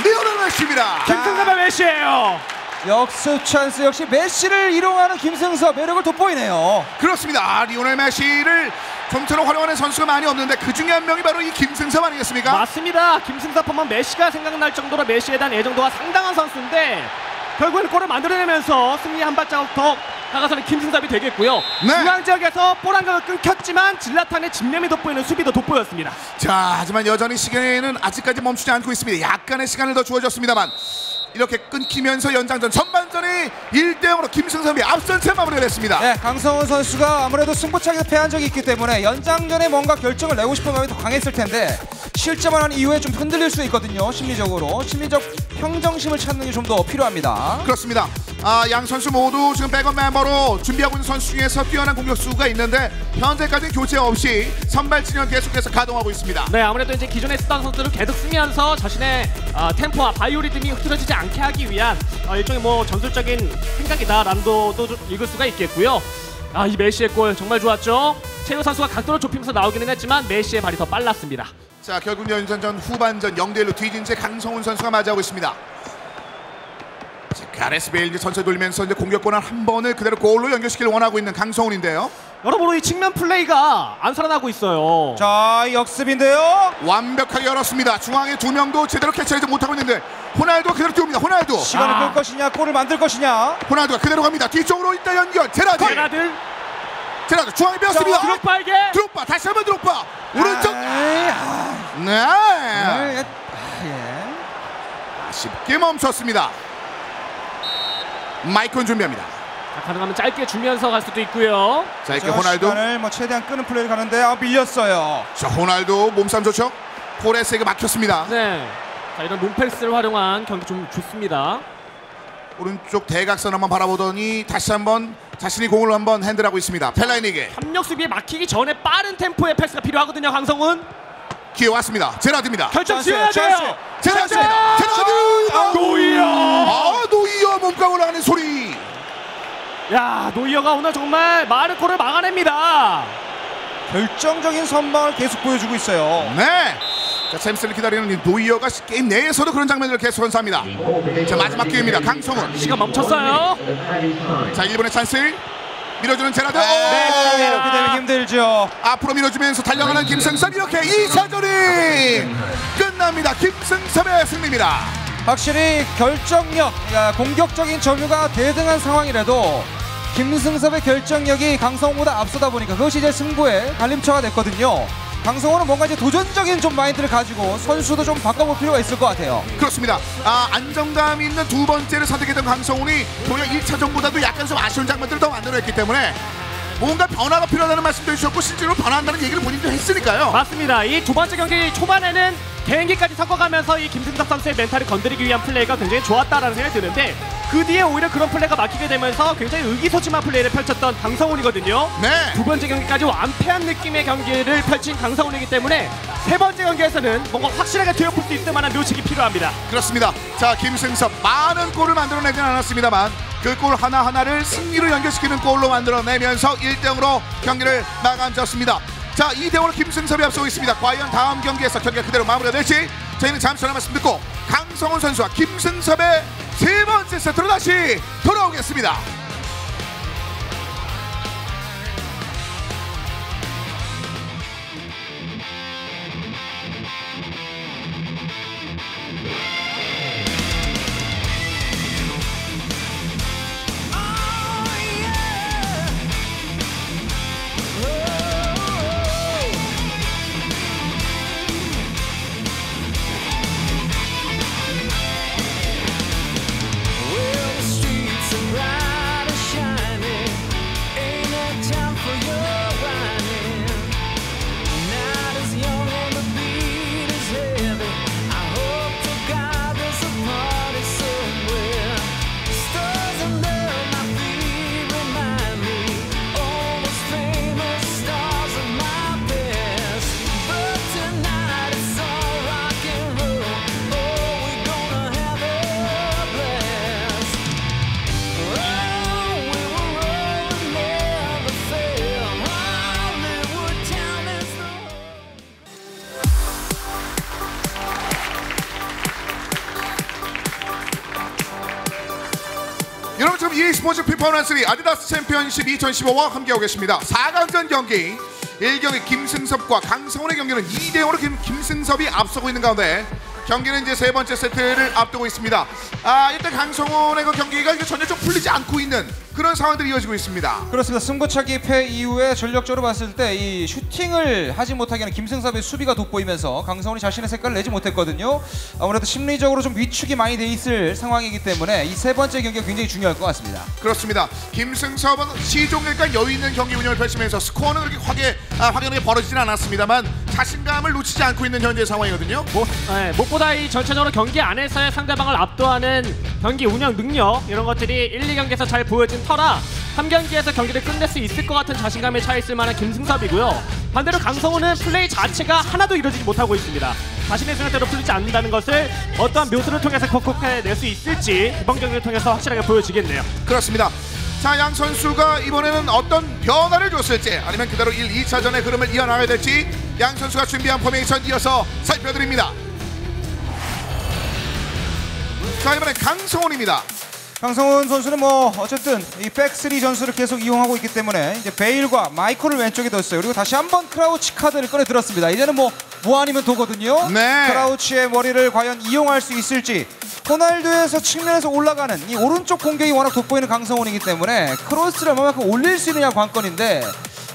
리오넬 메시입니다. 김승섭의 메시예요. 역습 찬스 역시 메시를 이용하는 김승섭 매력을 돋보이네요. 그렇습니다. 리오넬 메시를 좀처럼 활용하는 선수가 많이 없는데 그 중에 한 명이 바로 이 김승섭 아니겠습니까? 맞습니다. 김승섭 하면 메시가 생각날 정도로 메시에 대한 애정도가 상당한 선수인데 결국에는 골을 만들어내면서 승리 한 발자국 더 다가서는 김승섭이 되겠고요. 네. 중앙 지역에서 볼 한 각을 끊겼지만 질라탄의 집념이 돋보이는 수비도 돋보였습니다. 자, 하지만 여전히 시간에는 아직까지 멈추지 않고 있습니다. 약간의 시간을 더 주어졌습니다만 이렇게 끊기면서 연장전 전반전이 1대0으로 김승섭이 앞선 채 마무리를 했습니다. 네, 강성훈 선수가 아무래도 승부차기에서 패한 적이 있기 때문에 연장전에 뭔가 결정을 내고 싶은 마음이 더 강했을 텐데 실점을 한 이후에 좀 흔들릴 수 있거든요. 심리적으로. 심리적 평정심을 찾는 게 좀 더 필요합니다. 그렇습니다. 양 선수 모두 지금 백업 멤버로 준비하고 있는 선수 중에서 뛰어난 공격수가 있는데 현재까지 교체 없이 선발 진영 계속해서 가동하고 있습니다. 네, 아무래도 이제 기존에 쓰던 선수들을 계속 쓰면서 자신의 템포와 바이오리듬이 흐트러지지 않게 하기 위한 일종의 뭐 전술적인 생각이다라는 도 읽을 수가 있겠고요. 이 메시의 골 정말 좋았죠. 최우 선수가 각도를 좁히면서 나오기는 했지만 메시의 발이 더 빨랐습니다. 자, 결국 연장전 후반전 0대1로 뒤진 채 강성훈 선수가 맞이하고 있습니다. 자, 가레스 베일 이제 천천히 돌리면서 이제 공격권을 한 번을 그대로 골로 연결시키길 원하고 있는 강성훈인데요. 여러모로 이 측면 플레이가 안 살아나고 있어요. 자, 역습인데요. 완벽하게 열었습니다. 중앙에 두 명도 제대로 캐치하지 못하고 있는데 호날두가 그대로 띄웁니다. 호날두. 시간을 끌 것이냐 골을 만들 것이냐. 호날두가 그대로 갑니다. 뒤쪽으로 일단 연결. 제라드 중앙에 빼었습니다. 드록바 다시 한번 드록바 오른쪽. 네. 쉽게 멈췄습니다. 마이크는 준비합니다. 가능하면 짧게 주면서 갈 수도 있고요. 자, 이렇게 호날두 시간을 최대한 끄는 플레이를 가는데 밀렸어요. 자, 호날두 몸싸움 좋죠. 포레스에게 막혔습니다. 네. 자, 이런 롱패스를 활용한 경기 좀 좋습니다. 오른쪽 대각선 한번 바라보더니 다시 한번 자신이 공을 한번 핸들하고 있습니다. 펠라인에게 협력 수비에 막히기 전에 빠른 템포의 패스가 필요하거든요. 강성훈. 기회 왔습니다. 제라드입니다. 결정 지어야 돼요. 제라드입니다. 제라드. 노이어 몸과 올라가는 소리. 야, 노이어가 오늘 정말 마르코를 막아냅니다. 결정적인 선방을 계속 보여주고 있어요. 네. 자, 챔스를 기다리는 이 노이어가 게임 내에서도 그런 장면을 계속 선사합니다. 자, 마지막 기회입니다. 강성훈. 시간 멈췄어요. 자, 1번의 찬스. 밀어주는 제라드. 네, 이렇게 되면 힘들죠. 앞으로 밀어주면서 달려가는 김승섭. 이렇게 2차전이 끝납니다. 김승섭의 승리입니다. 확실히 결정력, 공격적인 점유가 대등한 상황이라도 김승섭의 결정력이 강성훈보다 앞서다 보니까 그것이 이제 승부의 갈림차가 됐거든요. 강성훈은 뭔가 이제 도전적인 좀 마인드를 가지고 선수도 좀 바꿔볼 필요가 있을 것 같아요. 그렇습니다. 안정감 있는 두 번째를 선택했던 강성훈이 도리어 1차전보다도 약간 좀 아쉬운 장면들을 더 만들어냈기 때문에 뭔가 변화가 필요하다는 말씀도 해주셨고 실제로 변화한다는 얘기를 본인도 했으니까요. 맞습니다. 이 두 번째 경기 초반에는 개인기까지 섞어가면서 이 김승섭 선수의 멘탈을 건드리기 위한 플레이가 굉장히 좋았다라는 생각이 드는데 그 뒤에 오히려 그런 플레이가 막히게 되면서 굉장히 의기소침한 플레이를 펼쳤던 강성훈이거든요. 네. 두 번째 경기까지 완패한 느낌의 경기를 펼친 강성훈이기 때문에 세 번째 경기에서는 뭔가 확실하게 되어볼 수 있을 만한 묘책이 필요합니다. 그렇습니다. 자, 김승섭 많은 골을 만들어내진 않았습니다만 그 골 하나하나를 승리로 연결시키는 골로 만들어내면서 1대0으로 경기를 마감졌습니다. 자, 2대0으로 김승섭이 앞서고 있습니다. 과연 다음 경기에서 경기가 그대로 마무리가 될지 저희는 잠시 후에 말씀 듣고 강성훈 선수와 김승섭의 세 번째 세트로 다시 돌아오겠습니다. 지금 e스포츠 피파원스 아디다스 챔피언십 2015와 함께하고 계십니다. 4강전 경기 1경기 김승섭과 강성훈의 경기는 2대0으로 김승섭이 앞서고 있는 가운데 경기는 이제 세 번째 세트를 앞두고 있습니다. 일단 강성훈의 그 경기가 전혀 좀 풀리지 않고 있는 그런 상황들이 이어지고 있습니다. 그렇습니다. 승부차기 패 이후에 전력적으로 봤을 때 이 슈팅을 하지 못하게 하는 김승섭의 수비가 돋보이면서 강성훈이 자신의 색깔을 내지 못했거든요. 아무래도 심리적으로 좀 위축이 많이 돼 있을 상황이기 때문에 이 세 번째 경기가 굉장히 중요할 것 같습니다. 그렇습니다. 김승섭은 시종일관 여유 있는 경기 운영을 펼치면서 스코어는 그렇게 확연하게 벌어지진 않았습니다만 자신감을 놓치지 않고 있는 현재 상황이거든요. 무엇보다 이 전체적으로 경기 안에서의 상대방을 압도하는 경기 운영 능력 이런 것들이 1, 2경기에서 잘 보여진 터라 3경기에서 경기를 끝낼 수 있을 것 같은 자신감에 차 있을 만한 김승섭이고요. 반대로 강성훈은 플레이 자체가 하나도 이루어지지 못하고 있습니다. 자신의 생각대로 풀리지 않는다는 것을 어떠한 묘수를 통해서克服해낼 수 있을지 이번 경기를 통해서 확실하게 보여지겠네요. 그렇습니다. 자, 양 선수가 이번에는 어떤 변화를 줬을지 아니면 그대로 1, 2차전의 흐름을 이어나가야 될지 양 선수가 준비한 포메이션 이어서 살펴드립니다. 자, 이번엔 강성훈입니다. 강성훈 선수는 뭐 어쨌든 이 백3 전술을 계속 이용하고 있기 때문에 이제 베일과 마이콜을 왼쪽에 뒀어요. 그리고 다시 한번 크라우치 카드를 꺼내 들었습니다. 이제는 뭐 아니면 도거든요. 네. 크라우치의 머리를 과연 이용할 수 있을지. 호날두에서 측면에서 올라가는 이 오른쪽 공격이 워낙 돋보이는 강성훈이기 때문에 크로스를 얼마만큼 올릴 수 있느냐 관건인데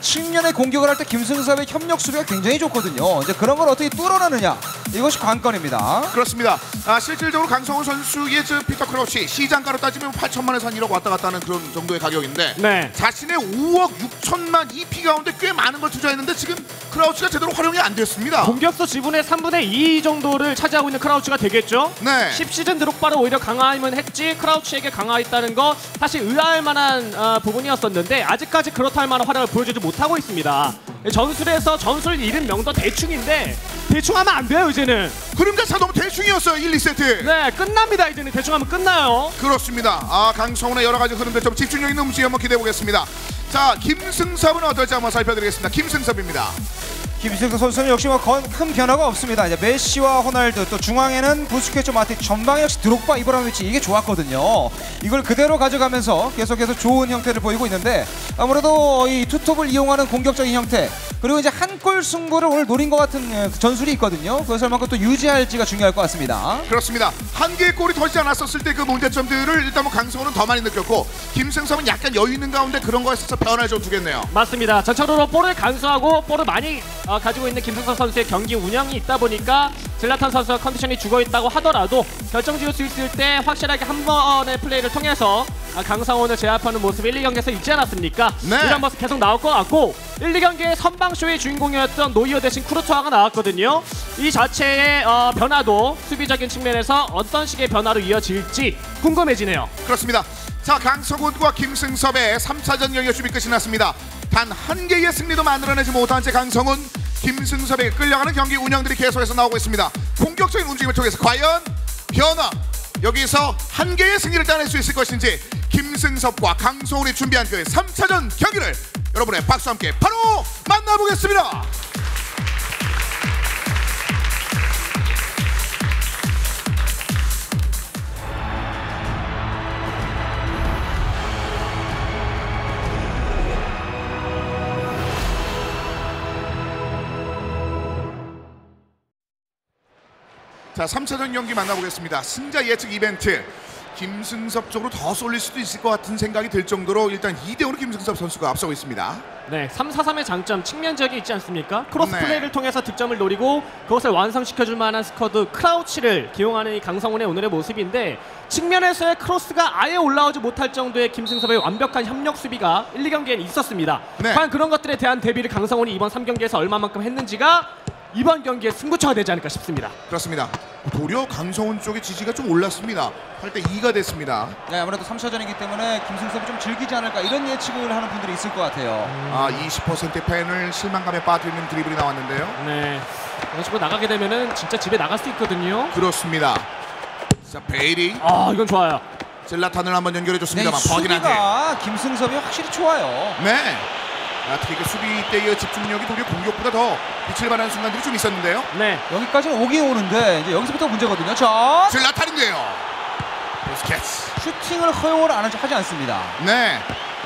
측면에 공격을 할 때 김승섭의 협력 수비가 굉장히 좋거든요. 이제 그런 걸 어떻게 뚫어내느냐 이것이 관건입니다. 그렇습니다. 실질적으로 강성훈 선수의 피터 크라우치 시장가로 따지면 8천만에서 한 1억 왔다 갔다 하는 그런 정도의 가격인데 네. 자신의 5억 6천만 EP 가운데 꽤 많은 걸 투자했는데 지금 크라우치가 제대로 활용이 안 됐습니다. 공격수 지분의 3분의 2 정도를 차지하고 있는 크라우치가 되겠죠. 네. 10시즌 드록바를 오히려 강화하면 했지 크라우치에게 강화했다는 거 사실 의아할 만한 부분이었었는데 아직까지 그렇다 할 만한 활약을 보여주지 못하고 있습니다. 전술에서 전술 이름 명도 대충인데 대충 하면 안 돼요 이제는. 그림자차 너무 대충이었어요 1, 2세트. 네, 끝납니다. 이제는 대충 하면 끝나요. 그렇습니다. 강성훈의 여러 가지 흐름들 좀 집중력 있는 움직임 한번 기대해 보겠습니다. 자, 김승섭은 어떨지 한번 살펴드리겠습니다. 김승섭입니다. 김승섭 선수는 역시 뭐 큰 변화가 없습니다. 이제 메시와 호날두 또 중앙에는 부스케츠, 마티, 전방에 역시 드록바, 이브라모비치 이게 좋았거든요. 이걸 그대로 가져가면서 계속해서 좋은 형태를 보이고 있는데 아무래도 이 투톱을 이용하는 공격적인 형태 그리고 이제 한 골 승부를 오늘 노린 것 같은 전술이 있거든요. 그것을 얼마큼 또 유지할지가 중요할 것 같습니다. 그렇습니다. 한 개의 골이 터지지 않았었을 때 그 문제점들을 일단 뭐 강성훈은 더 많이 느꼈고 김승섭은 약간 여유 있는 가운데 그런 거에 있어서 변화를 좀 두겠네요. 맞습니다. 전체적으로 볼을 간수하고 볼을 많이 가지고 있는 김승섭 선수의 경기 운영이 있다 보니까 질라탄 선수가 컨디션이 죽어있다고 하더라도 결정지을 수 있을 때 확실하게 한 번의 플레이를 통해서 강성훈을 제압하는 모습 1, 2경기에서 있지 않았습니까? 네. 이런 모습 계속 나올 것 같고 1, 2경기의 선방쇼의 주인공이었던 노이어 대신 쿠르투아가 나왔거든요. 이 자체의 변화도 수비적인 측면에서 어떤 식의 변화로 이어질지 궁금해지네요. 그렇습니다. 자, 강성훈과 김승섭의 3차전 경기가 준비 끝이 났습니다. 단 한 개의 승리도 만들어내지 못한 채 강성훈, 김승섭에게 끌려가는 경기 운영들이 계속해서 나오고 있습니다. 공격적인 움직임을 통해서 과연 변화, 여기서 한 개의 승리를 따낼 수 있을 것인지 김승섭과 강성훈이 준비한 그 3차전 경기를 여러분의 박수와 함께 바로 만나보겠습니다. 자, 3차전 경기 만나보겠습니다. 승자 예측 이벤트 김승섭 쪽으로 더 쏠릴 수도 있을 것 같은 생각이 들 정도로 일단 2대5로 김승섭 선수가 앞서고 있습니다. 네, 3-4-3의 장점 측면적이 있지 않습니까? 크로스 네. 플레이를 통해서 득점을 노리고 그것을 완성시켜줄 만한 스쿼드 크라우치를 기용하는 이 강성훈의 오늘의 모습인데 측면에서의 크로스가 아예 올라오지 못할 정도의 김승섭의 완벽한 협력 수비가 1, 2경기에는 있었습니다. 네. 과연 그런 것들에 대한 대비를 강성훈이 이번 3경기에서 얼마만큼 했는지가 이번 경기에 승부처가 되지 않을까 싶습니다. 그렇습니다. 도리어 강성훈 쪽의 지지가 좀 올랐습니다. 8대2가 됐습니다. 네, 아무래도 3차전이기 때문에 김승섭이 좀 즐기지 않을까 이런 예측을 하는 분들이 있을 것 같아요. 20%의 팬을 실망감에 빠뜨리는 드리블이 나왔는데요. 네, 이런 식으로 나가게 되면은 진짜 집에 나갈 수 있거든요. 그렇습니다. 자, 베일이 이건 좋아요. 젤라탄을 한번 연결해줬습니다만 네, 버긴하게. 수비가 김승섭이 확실히 좋아요. 네. 특히 그 수비 때의 집중력이 도리어 공격보다 더 빛을 발하는 순간들이 좀 있었는데요. 네, 여기까지는 오긴 오는데 이제 여기서부터 문제거든요. 자, 젤라탄인데요. 부스케츠. 슈팅을 허용을 하지 않습니다. 네,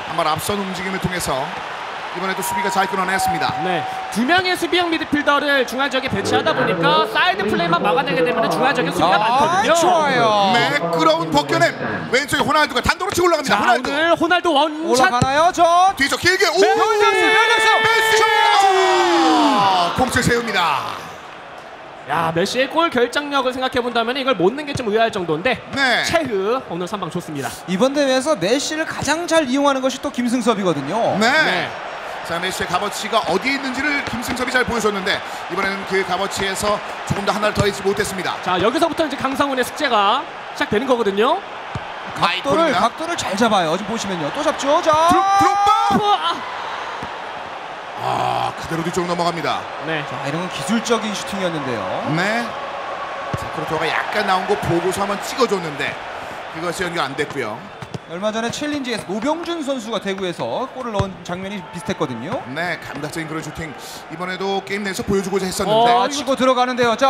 한번 앞선 움직임을 통해서 이번에도 수비가 잘 끊어냈습니다. 네, 두 명의 수비형 미드필더를 중앙 지역에 배치하다 보니까 사이드 플레이만 막아내게 되면 중앙 지역에 수비가 많거든요. 좋아요. 매끄러운 벗겨냄. 왼쪽에 호날두가 단독으로 치고 올라갑니다. 자, 호날두. 오늘 호날두 원샷. 올라가나요? 저 뒤쪽 길게. 오! 열렸어요. 메시! 공을 세웁니다. 야, 메시의 골 결정력을 생각해 본다면 이걸 못 넣는 게 좀 의아할 정도인데. 네. 체흐 오늘 선방 좋습니다. 이번 대회에서 메시를 가장 잘 이용하는 것이 또 김승섭이거든요. 네. 자, 메시의 값어치가 어디에 있는지를 김승섭이 잘 보여줬는데 이번에는 그 값어치에서 조금 더 하나를 더하지 못했습니다. 자, 여기서부터 이제 강성훈의 숙제가 시작되는 거거든요. 각도를 잘 잡아요. 지금 보시면요. 또 잡죠. 자, 드롭바. 그대로 뒤쪽으로 넘어갑니다. 네. 자, 이런 건 기술적인 슈팅이었는데요. 네. 자, 크로토가 약간 나온 거 보고서 한번 찍어줬는데 그것이 연결 안 됐고요. 얼마 전에 챌린지에서 노병준 선수가 대구에서 골을 넣은 장면이 비슷했거든요. 네, 감각적인 그런 슈팅 이번에도 게임 내에서 보여주고자 했었는데 치고 들어가는데요. 자,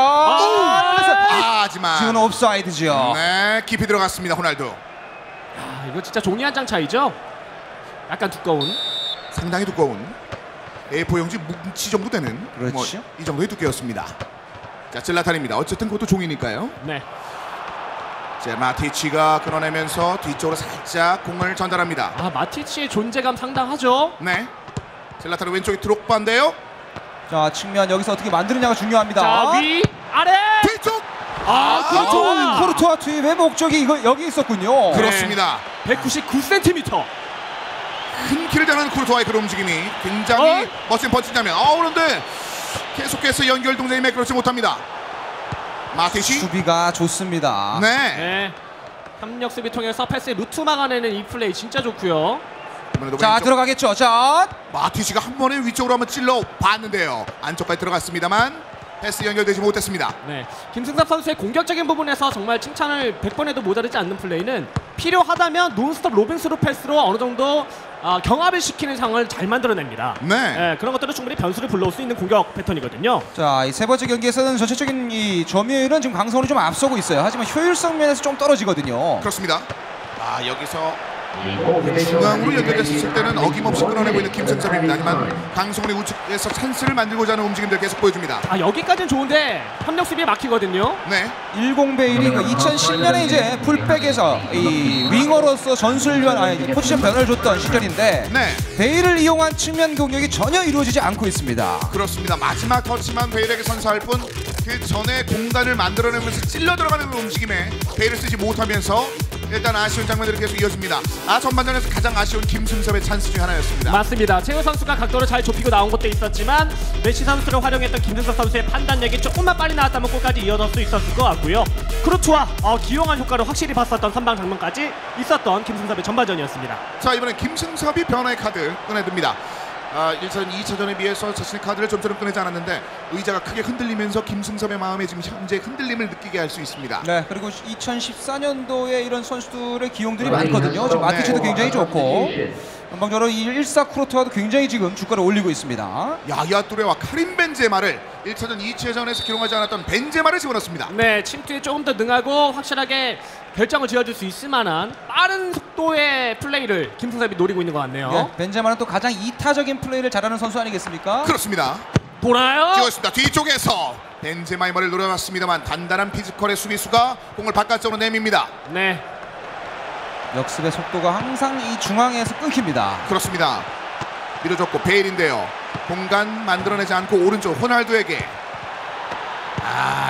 하지만 지금 옵사이드죠. 네, 깊이 들어갔습니다. 호날두. 야, 이거 진짜 종이 한 장 차이죠? 약간 두꺼운. 상당히 두꺼운 A4 용지 뭉치 정도 되는 그렇죠. 이 정도의 두께였습니다. 자, 젤라탄입니다. 어쨌든 그것도 종이니까요. 네. 자, 마티치가 끊어내면서 뒤쪽으로 살짝 공을 전달합니다. 아, 마티치의 존재감 상당하죠. 네, 젤라탄은 왼쪽에 드록바인데요. 자, 측면 여기서 어떻게 만드느냐가 중요합니다. 자, 위, 아래. 뒤쪽. 그렇죠. 코르투아 투입의 목적이 여기 있었군요. 그렇습니다. 199cm. 큰 키를 자는 쿠르토와의 그런 움직임이 굉장히 멋진 펀치 장면. 그런데 계속해서 연결 동작이 매끄럽지 못합니다. 마티치. 수비가 좋습니다. 네. 네. 협력 수비 통해서 패스의 루트 막아내는 이 플레이 진짜 좋고요. 이번에도 자, 왼쪽. 들어가겠죠. 자, 마티치가 한 번에 위쪽으로 한번 찔러 봤는데요. 안쪽까지 들어갔습니다만 패스 연결되지 못했습니다. 네. 김승섭 선수의 공격적인 부분에서 정말 칭찬을 100번에도 모자르지 않는 플레이는 필요하다면 논스톱 로빙스루 패스로 어느 정도 경합을 시키는 상황을 잘 만들어냅니다. 네. 그런 것들은 충분히 변수를 불러올 수 있는 공격 패턴이거든요. 자, 이 세 번째 경기에서는 전체적인 이 점유율은 지금 강성훈이 좀 앞서고 있어요. 하지만 효율성 면에서 좀 떨어지거든요. 그렇습니다. 여기서 중앙으로 연결됐을 때는 어김없이 끊어내고 있는 김승섭입니다. 하지만 강성훈이 우측에서 찬스를 만들고자 하는 움직임들 계속 보여줍니다. 여기까지는 좋은데 협력 수비에 막히거든요. 네. 10베일이 2010년에 이제 풀백에서 이 윙어로서 포지션 변화를 줬던 시절인데 네. 베일을 이용한 측면 공격이 전혀 이루어지지 않고 있습니다. 그렇습니다. 마지막 터치만 베일에게 선사할 뿐 그 전에 공간을 만들어내면서 찔러 들어가는 움직임에 베일을 쓰지 못하면서 일단 아쉬운 장면들이 계속 이어집니다. 전반전에서 가장 아쉬운 김승섭의 찬스 중 하나였습니다. 맞습니다. 최우 선수가 각도를 잘 좁히고 나온 것도 있었지만 메시 선수를 활용했던 김승섭 선수의 판단력이 조금만 빨리 나왔다면 골까지 이어질 수 있었을 것 같고요. 크루트와 기용한 효과를 확실히 봤었던 선방 장면까지 있었던 김승섭의 전반전이었습니다. 자, 이번엔 김승섭이 변화의 카드 꺼내듭니다. 1차전, 2차전에 비해서 자신의 카드를 좀처럼 꺼내지 않았는데 의자가 크게 흔들리면서 김승섭의 마음에 지금 현재 흔들림을 느끼게 할 수 있습니다. 네, 그리고 2014년도에 이런 선수들의 기용들이 많거든요. 지금 마티치도 굉장히 좋고 전방적으로 이 1사 쿠로트와도 굉장히 지금 주가를 올리고 있습니다. 야야 뚜레와 카림 벤제마를 1차전, 2차전에서 기용하지 않았던 벤제마를 집어넣습니다. 네, 침투에 조금 더 능하고 확실하게 결정을 지어줄 수 있을 만한 빠른 속도의 플레이를 김승섭이 노리고 있는 것 같네요. 네, 벤제마는 또 가장 이타적인 플레이를 잘하는 선수 아니겠습니까? 그렇습니다. 돌아요. 찍었습니다. 뒤쪽에서 벤제마의 머리를 노려봤습니다만 단단한 피지컬의 수비수가 공을 바깥쪽으로 내밉니다. 네. 역습의 속도가 항상 이 중앙에서 끊깁니다. 그렇습니다. 밀어줬고 베일인데요. 공간 만들어내지 않고 오른쪽 호날두에게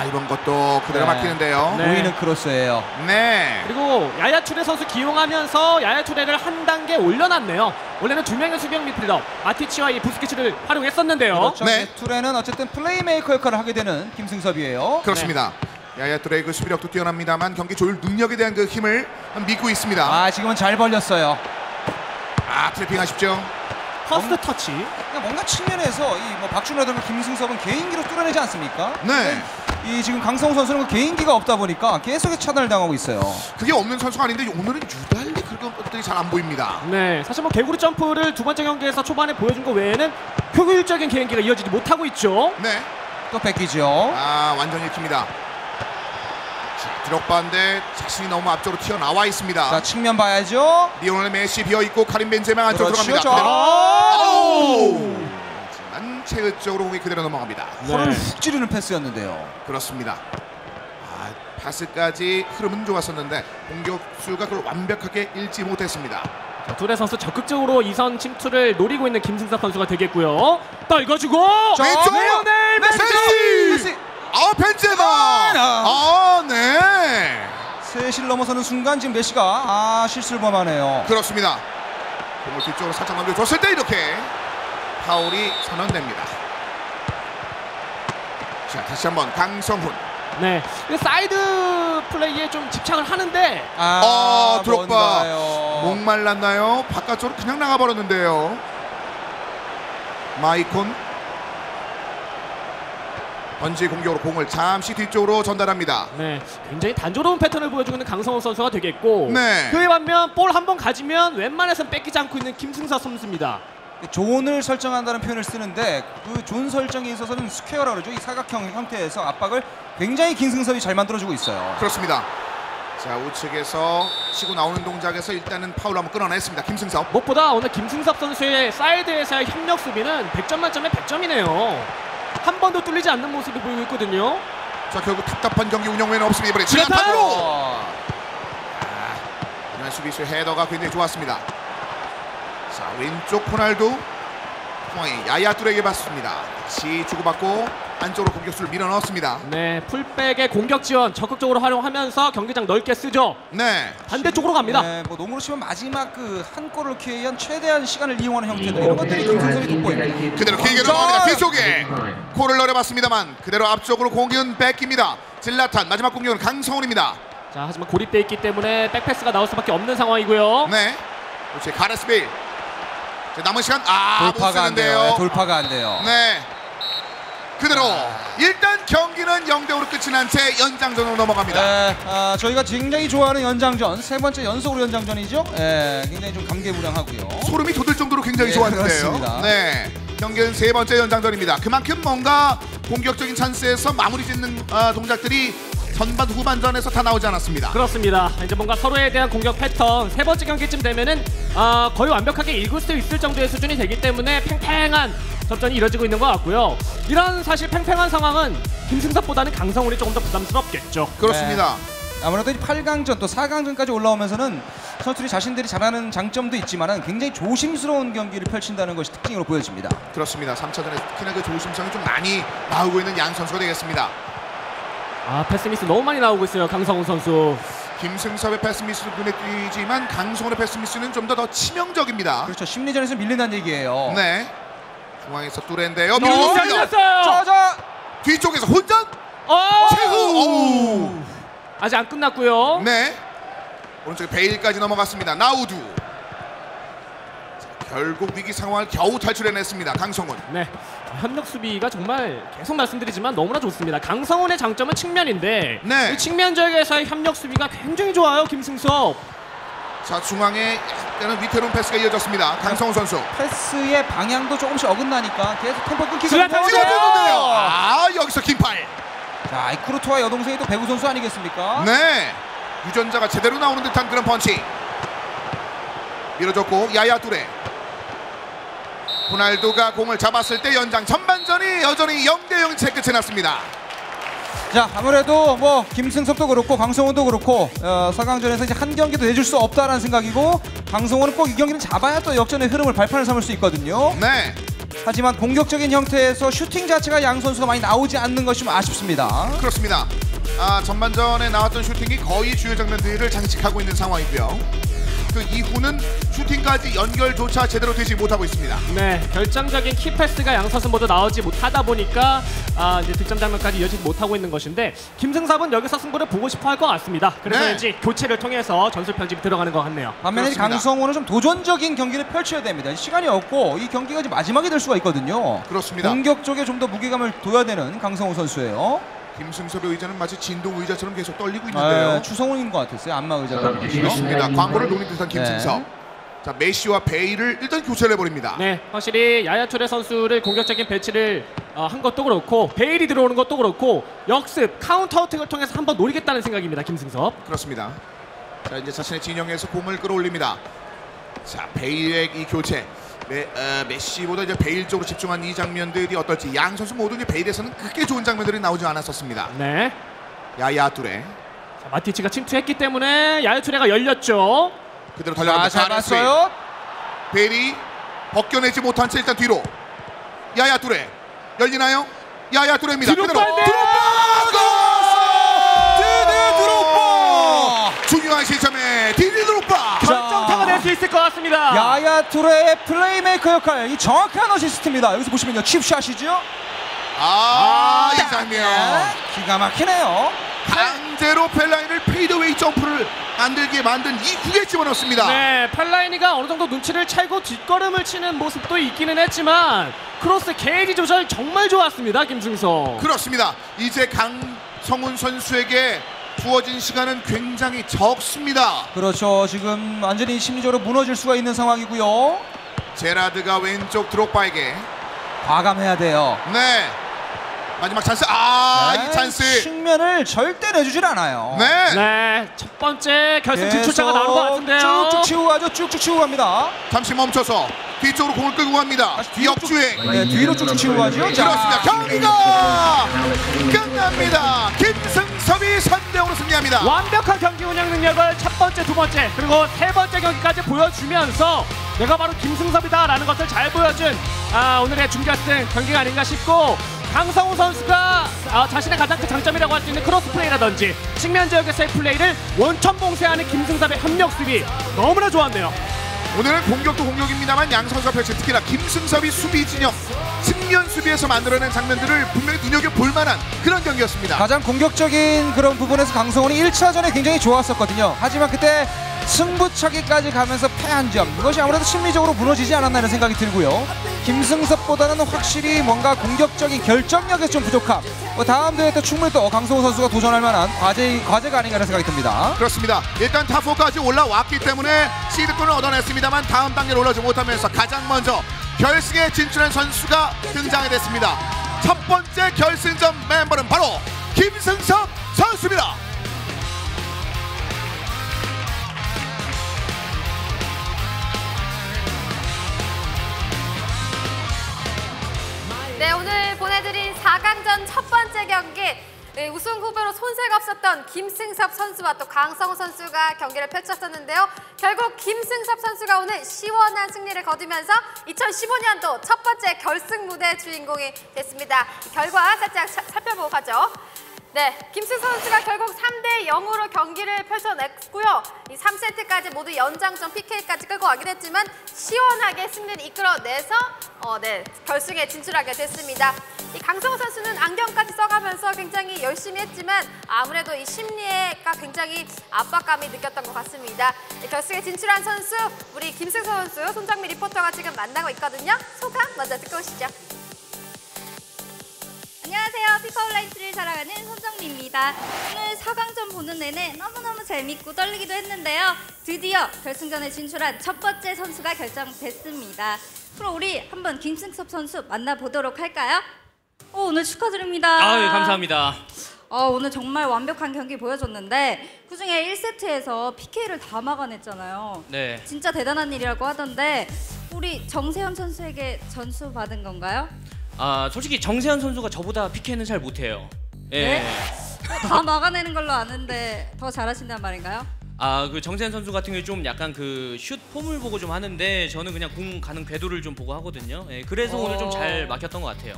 이번 것도 그대로 네. 막히는데요. 네. 보이는 크로스예요. 네. 그리고 야야 투레 선수 기용하면서 야야 투레를 한 단계 올려놨네요. 원래는 두 명의 수비형 미드필더 마티치와 이 부스케츠를 활용했었는데요. 그렇죠. 네. 투레는 어쨌든 플레이메이커 역할을 하게 되는 김승섭이에요. 그렇습니다. 야야 뚜레의 그 수비력도 뛰어납니다만 경기 조율 능력에 대한 그 힘을 믿고 있습니다. 지금은 잘 벌렸어요. 트래핑 하십시오. 퍼스트 터치. 그러니까 뭔가 측면에서 이 뭐 박준호라든가 김승섭은 개인기로 뚫어내지 않습니까? 네. 이 지금 강성훈 선수는 그 개인기가 없다 보니까 계속해서 차단을 당하고 있어요. 그게 없는 선수가 아닌데 오늘은 유달리 그런 것들이 잘 안 보입니다. 네, 사실 뭐 개구리 점프를 두 번째 경기에서 초반에 보여준 거 외에는 효율적인 개인기가 이어지지 못하고 있죠. 네. 또 뺏기죠. 완전히 읽힙니다. 드록바인데 자신이 너무 앞쪽으로 튀어나와 있습니다. 자, 측면 봐야죠. 리오넬 메시 비어있고 카림 벤제마 안쪽으로 그렇죠. 들어갑니다. 아우! 하지만 체읒 쪽으로 공이 그대로 넘어갑니다. 허를 훅 찌르는 패스였는데요. 그렇습니다. 파스까지 흐름은 좋았었는데 공격수가 그걸 완벽하게 읽지 못했습니다. 둘의 선수 적극적으로 이선 침투를 노리고 있는 김승섭 선수가 되겠고요. 떨궈주고 자, 왼쪽! 리오넬 메시! 벤제마! 네. 셋을 넘어서는 순간 지금 메시가 실수를 범하네요. 그렇습니다. 공을 뒤쪽으로 살짝 넘겨줬을 때 이렇게 파울이 선언됩니다. 자, 다시 한번 강성훈. 네, 사이드 플레이에 좀 집착을 하는데 드록바 뭔가요? 목말랐나요? 바깥쪽으로 그냥 나가버렸는데요. 마이콘 번지 공격으로 공을 잠시 뒤쪽으로 전달합니다. 네, 굉장히 단조로운 패턴을 보여주고 있는 강성훈 선수가 되겠고 네. 그에 반면 볼 한 번 가지면 웬만해서는 뺏기지 않고 있는 김승섭 선수입니다. 존을 설정한다는 표현을 쓰는데 그 존 설정에 있어서는 스퀘어라고 그러죠. 이 사각형 형태에서 압박을 굉장히 김승섭이 잘 만들어주고 있어요. 그렇습니다. 자, 우측에서 치고 나오는 동작에서 일단은 파울 한번 끊어냈습니다. 김승섭. 무엇보다 오늘 김승섭 선수의 사이드에서의 협력 수비는 100점 만점에 100점이네요. 한 번도 뚫리지 않는 모습을 보이고 있거든요. 자, 결국 답답한 경기 운영 외에는 없습니다. 이번에 그렇다요! 지나타로 하지만 수비수 헤더가 굉장히 좋았습니다. 자, 왼쪽 호날두 중앙에 야야뚜레에게 받습니다. 다시 주고받고 안쪽으로 공격수를 밀어넣었습니다. 네, 풀백의 공격 지원 적극적으로 활용하면서 경기장 넓게 쓰죠. 네. 반대쪽으로 갑니다. 네, 뭐 농구로 치면 마지막 그 한 골을 넣기 위한 최대한 시간을 이용하는 형태들 이런 것들이 김승섭이 돋보입니다. 그대로 길게 넘어갑니다. 뒤쪽에 코를 노려봤습니다만 그대로 앞쪽으로 공격은 뺏깁니다. 질라탄 마지막 공격은 강성훈입니다. 자, 하지만 고립돼 있기 때문에 백패스가 나올 수밖에 없는 상황이고요. 네. 그렇지. 가레스 베일. 자, 남은 시간 못 돌파가 안 돼요. 쓰는데요. 돌파가 안 돼요. 네. 그대로 일단 경기는 0대5로 끝이 난 채 연장전으로 넘어갑니다. 네, 저희가 굉장히 좋아하는 연장전, 세 번째 연속으로 연장전이죠. 굉장히 좀 감개무량하고요. 소름이 돋을 정도로 굉장히 네, 좋았는데요. 그렇습니다. 네. 경기는 세 번째 연장전입니다. 그만큼 뭔가 공격적인 찬스에서 마무리 짓는 동작들이 전반 후반전에서 다 나오지 않았습니다. 그렇습니다. 이제 뭔가 서로에 대한 공격 패턴 세 번째 경기쯤 되면은 거의 완벽하게 읽을 수 있을 정도의 수준이 되기 때문에 팽팽한 접전이 이뤄지고 있는 것 같고요. 이런 사실 팽팽한 상황은 김승섭보다는 강성훈이 조금 더 부담스럽겠죠. 그렇습니다. 아무래도 이 8강전 또 4강전까지 올라오면서는 선수들이 자신들이 잘하는 장점도 있지만 굉장히 조심스러운 경기를 펼친다는 것이 특징으로 보여집니다. 그렇습니다. 3차전에 특히나 그 조심성이 좀 많이 나오고 있는 양 선수가 되겠습니다. 패스미스 너무 많이 나오고 있어요. 강성훈 선수. 김승섭의 패스미스도 눈에 띄지만 강성훈의 패스미스는 좀 더 치명적입니다. 그렇죠. 심리전에서 밀린다는 얘기예요. 네. 중앙에서 뚜레인데요. 너무 잘 밀어줬습니다. 밀렸어요. 자, 뒤쪽에서 혼전 최후. 아직 안 끝났고요. 네. 오른쪽에 베일까지 넘어갔습니다. 나우두. 자, 결국 위기 상황을 겨우 탈출해냈습니다. 강성훈. 네, 협력 수비가 정말 계속 말씀드리지만 너무나 좋습니다. 강성훈의 장점은 측면인데 네. 이 측면 지역에서의 협력 수비가 굉장히 좋아요. 김승섭. 자, 중앙에 약간은 위태로운 패스가 이어졌습니다. 강성훈 선수. 패스의 방향도 조금씩 어긋나니까 계속 템포 끊기고 지나타고 찍어줬는데요. 여기서 긴팔. 자, 이 크루토와 여동생이 또 배구 선수 아니겠습니까? 네. 유전자가 제대로 나오는 듯한 그런 펀치. 밀어줬고 야야 뚜레. 호날두가 공을 잡았을 때 연장 전반전이 여전히 0대0 채 끝이 났습니다. 자, 아무래도 뭐 김승섭도 그렇고 강성훈도 그렇고 4강전에서 이제 한 경기도 내줄 수 없다라는 생각이고 강성훈은 꼭 이 경기는 잡아야 또 역전의 흐름을 발판을 삼을 수 있거든요. 네. 하지만 공격적인 형태에서 슈팅 자체가 양 선수가 많이 나오지 않는 것이 좀 아쉽습니다. 그렇습니다. 전반전에 나왔던 슈팅이 거의 주요 장면들을 장식하고 있는 상황이고요. 그 이후는 슈팅까지 연결조차 제대로 되지 못하고 있습니다. 네, 결정적인 키패스가 양 선수 모두 나오지 못하다 보니까 이제 득점 장면까지 이어지지 못하고 있는 것인데 김승섭은 여기서 승부를 보고 싶어 할 것 같습니다. 그래서 네. 왠지 교체를 통해서 전술 편집이 들어가는 것 같네요. 반면에 그렇습니다. 강성훈은 좀 도전적인 경기를 펼쳐야 됩니다. 시간이 없고 이 경기가 이제 마지막이 될 수가 있거든요. 그렇습니다. 공격 쪽에 좀 더 무게감을 둬야 되는 강성훈 선수예요. 김승섭의 의자는 마치 진동 의자처럼 계속 떨리고 있는데요. 추성훈인 것 같았어요. 안마 의자가. 그렇습니다. 광고를 노린 듯한 김승섭. 네. 자, 메시와 베일을 일단 교체를 해버립니다. 네, 확실히 야야 투레 선수를 공격적인 배치를 한 것도 그렇고 베일이 들어오는 것도 그렇고 역습 카운터 어택을 통해서 한번 노리겠다는 생각입니다. 김승섭. 그렇습니다. 자, 이제 자신의 진영에서 공을 끌어올립니다. 자, 베일의 이 교체. 메시보다 이제 베일 쪽으로 집중한 이 장면들이 어떨지. 양 선수 모두 이제 베일에서는 크게 좋은 장면들이 나오지 않았었습니다. 네. 야야 뚜레. 자, 마티치가 침투했기 때문에 야야투레가 열렸죠. 그대로 달려갑니다. 잘 봤어요. 베일이 벗겨내지 못한 채 일단 뒤로. 야야 뚜레. 열리나요? 야야 뚜레입니다. 드롭바! 그대로. 네! 드롭바! 중요한 시점에 디디 드롭바. 결정타가 될 수 있을 것 같습니다. 야야 투레의 플레이메이커 역할, 이 정확한 어시스트입니다. 여기서 보시면요, 칩샷이죠. 이 장면. 기가 막히네요. 강제로 펠라인을 페이드웨이 점프를 만들게 만든 이후에 집어넣습니다. 네, 팔라이니가 어느 정도 눈치를 채고 뒷걸음을 치는 모습도 있기는 했지만 크로스 게이지 조절 정말 좋았습니다. 김승섭. 그렇습니다. 이제 강성훈 선수에게 주어진 시간은 굉장히 적습니다. 그렇죠. 지금 완전히 심리적으로 무너질 수가 있는 상황이고요. 제라드가 왼쪽 드록바에게. 과감해야 돼요. 네. 마지막 찬스. 네, 이 찬스. 측면을 절대 내주질 않아요. 네. 네, 첫 번째 결승 진출자가 나온 것 같은데요. 쭉쭉 치고 가죠. 쭉쭉 치고 갑니다. 잠시 멈춰서 뒤쪽으로 공을 끌고 갑니다. 역주행. 네, 뒤로 쭉쭉 치고 가죠. 그렇습니다. 경기가 끝납니다. 김승섭이 3대0으로 승리합니다. 완벽한 경기 운영 능력을 첫 번째, 두 번째, 그리고 세 번째 경기까지 보여주면서 내가 바로 김승섭이다라는 것을 잘 보여준 오늘의 준결승 경기가 아닌가 싶고, 강성우 선수가 자신의 가장 큰 장점이라고 할 수 있는 크로스 플레이라든지 측면 지역에서의 플레이를 원천 봉쇄하는 김승섭의 협력 수비 너무나 좋았네요. 오늘은 공격도 공격입니다만 양 선수가 펼친, 특히나 김승섭이 수비 진영 측면 수비에서 만들어낸 장면들을 분명히 눈여겨볼 만한 그런 경기였습니다. 가장 공격적인 그런 부분에서 강성훈이 1차전에 굉장히 좋았었거든요. 하지만 그때 승부차기까지 가면서 패한 점, 이것이 아무래도 심리적으로 무너지지 않았나 하는 생각이 들고요. 김승섭보다는 확실히 뭔가 공격적인 결정력에서 좀 부족함, 다음 대회 때 충분히 또 강성훈 선수가 도전할 만한 과제가 아닌가 하는 생각이 듭니다. 그렇습니다. 일단 탑4까지 올라왔기 때문에 시드권을 얻어냈습니다만 다음 단계로 올라오지 못하면서 가장 먼저 결승에 진출한 선수가 등장이 됐습니다. 첫 번째 결승전 멤버는 바로 김승섭 선수입니다. 네, 오늘 보내드린 4강전 첫 번째 경기, 우승 후보로 손색 없었던 김승섭 선수와 또 강성우 선수가 경기를 펼쳤었는데요. 결국 김승섭 선수가 오늘 시원한 승리를 거두면서 2015년도 첫 번째 결승 무대 주인공이 됐습니다. 결과 살짝 살펴보고 가죠. 네, 김승섭 선수가 결국 3대0으로 경기를 펼쳐냈고요. 이 3세트까지 모두 연장전 PK까지 끌고 가긴 했지만 시원하게 승리를 이끌어내서 결승에 진출하게 됐습니다. 이 강성우 선수는 안경까지 써가면서 굉장히 열심히 했지만 아무래도 이 심리가 굉장히 압박감이 느꼈던 것 같습니다. 결승에 진출한 선수, 우리 김승섭 선수, 손정미 리포터가 지금 만나고 있거든요. 소감 먼저 듣고 오시죠. 안녕하세요. 피파 온라인스를 사랑하는 손정미입니다. 오늘 4강전 보는 내내 너무너무 재밌고 떨리기도 했는데요. 드디어 결승전에 진출한 첫 번째 선수가 결정됐습니다. 그럼 우리 한번 김승섭 선수 만나보도록 할까요? 오늘 축하드립니다. 예, 감사합니다. 오늘 정말 완벽한 경기 보여줬는데 그중에 1세트에서 PK를 다 막아냈잖아요. 네. 진짜 대단한 일이라고 하던데 우리 정세현 선수에게 전수 받은 건가요? 솔직히 정세현 선수가 저보다 PK는 잘 못해요. 예. 네? 다 막아내는 걸로 아는데 더 잘하신단 말인가요? 그 정세현 선수 같은 경우에 좀 약간 그 슛 폼을 보고 좀 하는데 저는 그냥 공 가는 궤도를 좀 보고 하거든요. 예, 그래서 오늘 좀 잘 막혔던 것 같아요.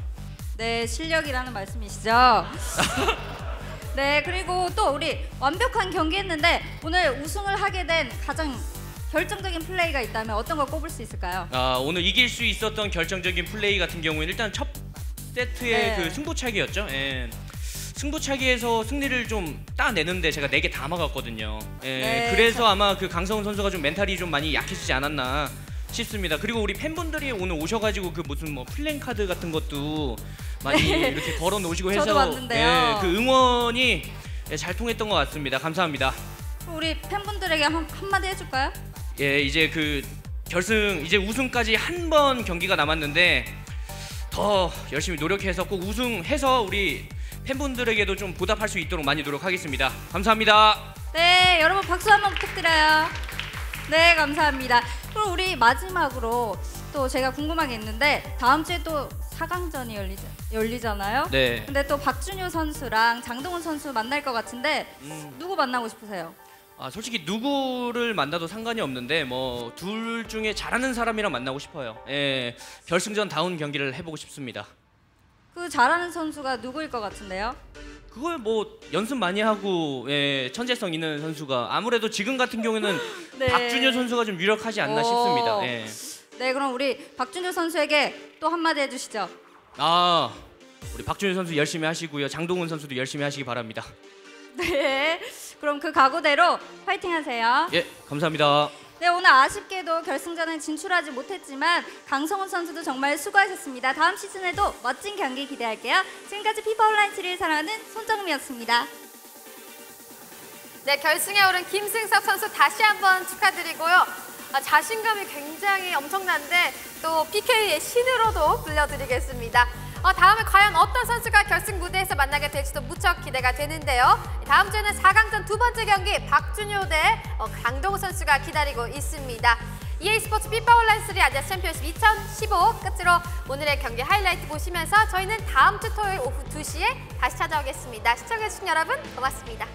네, 실력이라는 말씀이시죠? 네, 그리고 또 우리 완벽한 경기했는데 오늘 우승을 하게 된 가장 결정적인 플레이가 있다면 어떤 걸 꼽을 수 있을까요? 오늘 이길 수 있었던 결정적인 플레이 같은 경우에는 일단 첫 세트의 네. 그 승부차기였죠. 예. 승부차기에서 승리를 좀 따내는데 제가 4개 다 막았거든요. 예. 네, 그래서 아마 그 강성훈 선수가 좀 멘탈이 좀 많이 약해지지 않았나 싶습니다. 그리고 우리 팬분들이 오늘 오셔가지고 그 무슨 뭐 플랜카드 같은 것도 많이 네. 이렇게 걸어 놓으시고 해서 저도 봤는데요. 예, 그 응원이 잘 통했던 것 같습니다. 감사합니다. 우리 팬분들에게 한마디 해줄까요? 예, 이제 그 결승 이제 우승까지 한 번 경기가 남았는데 더 열심히 노력해서 꼭 우승해서 우리 팬분들에게도 좀 보답할 수 있도록 많이 노력하겠습니다. 감사합니다. 네, 여러분 박수 한번 부탁드려요. 네, 감사합니다. 그럼 우리 마지막으로 또 제가 궁금한 게 있는데 다음 주에 또 4강전이 열리잖아요. 네. 근데 또 박준효 선수랑 장동훈 선수 만날 것 같은데 누구 만나고 싶으세요? 솔직히 누구를 만나도 상관이 없는데 뭐 둘 중에 잘하는 사람이랑 만나고 싶어요. 예, 결승전 다운 경기를 해보고 싶습니다. 그 잘하는 선수가 누구일 것 같은데요? 그걸 뭐 연습 많이 하고 예, 천재성 있는 선수가 아무래도 지금 같은 경우는 네. 박준효 선수가 좀 유력하지 않나 싶습니다. 예. 네, 그럼 우리 박준효 선수에게 또 한마디 해주시죠. 우리 박준효 선수 열심히 하시고요. 장동훈 선수도 열심히 하시기 바랍니다. 네, 그럼 그 각오대로 파이팅 하세요. 예, 감사합니다. 네, 오늘 아쉽게도 결승전에 진출하지 못했지만 강성훈 선수도 정말 수고하셨습니다. 다음 시즌에도 멋진 경기 기대할게요. 지금까지 피파 온라인 7일 사랑하는 손정미였습니다. 네, 결승에 오른 김승섭 선수 다시 한번 축하드리고요. 자신감이 굉장히 엄청난데 또 PK의 신으로도 불려드리겠습니다. 다음에 과연 어떤 선수가 결승 무대에서 만나게 될지도 무척 기대가 되는데요. 다음 주에는 4강전 두 번째 경기 박준효 대 강동훈 선수가 기다리고 있습니다. EA스포츠 피파 온라인 3 아시아 챔피언십 2015 끝으로 오늘의 경기 하이라이트 보시면서 저희는 다음 주 토요일 오후 2시에 다시 찾아오겠습니다. 시청해주신 여러분 고맙습니다.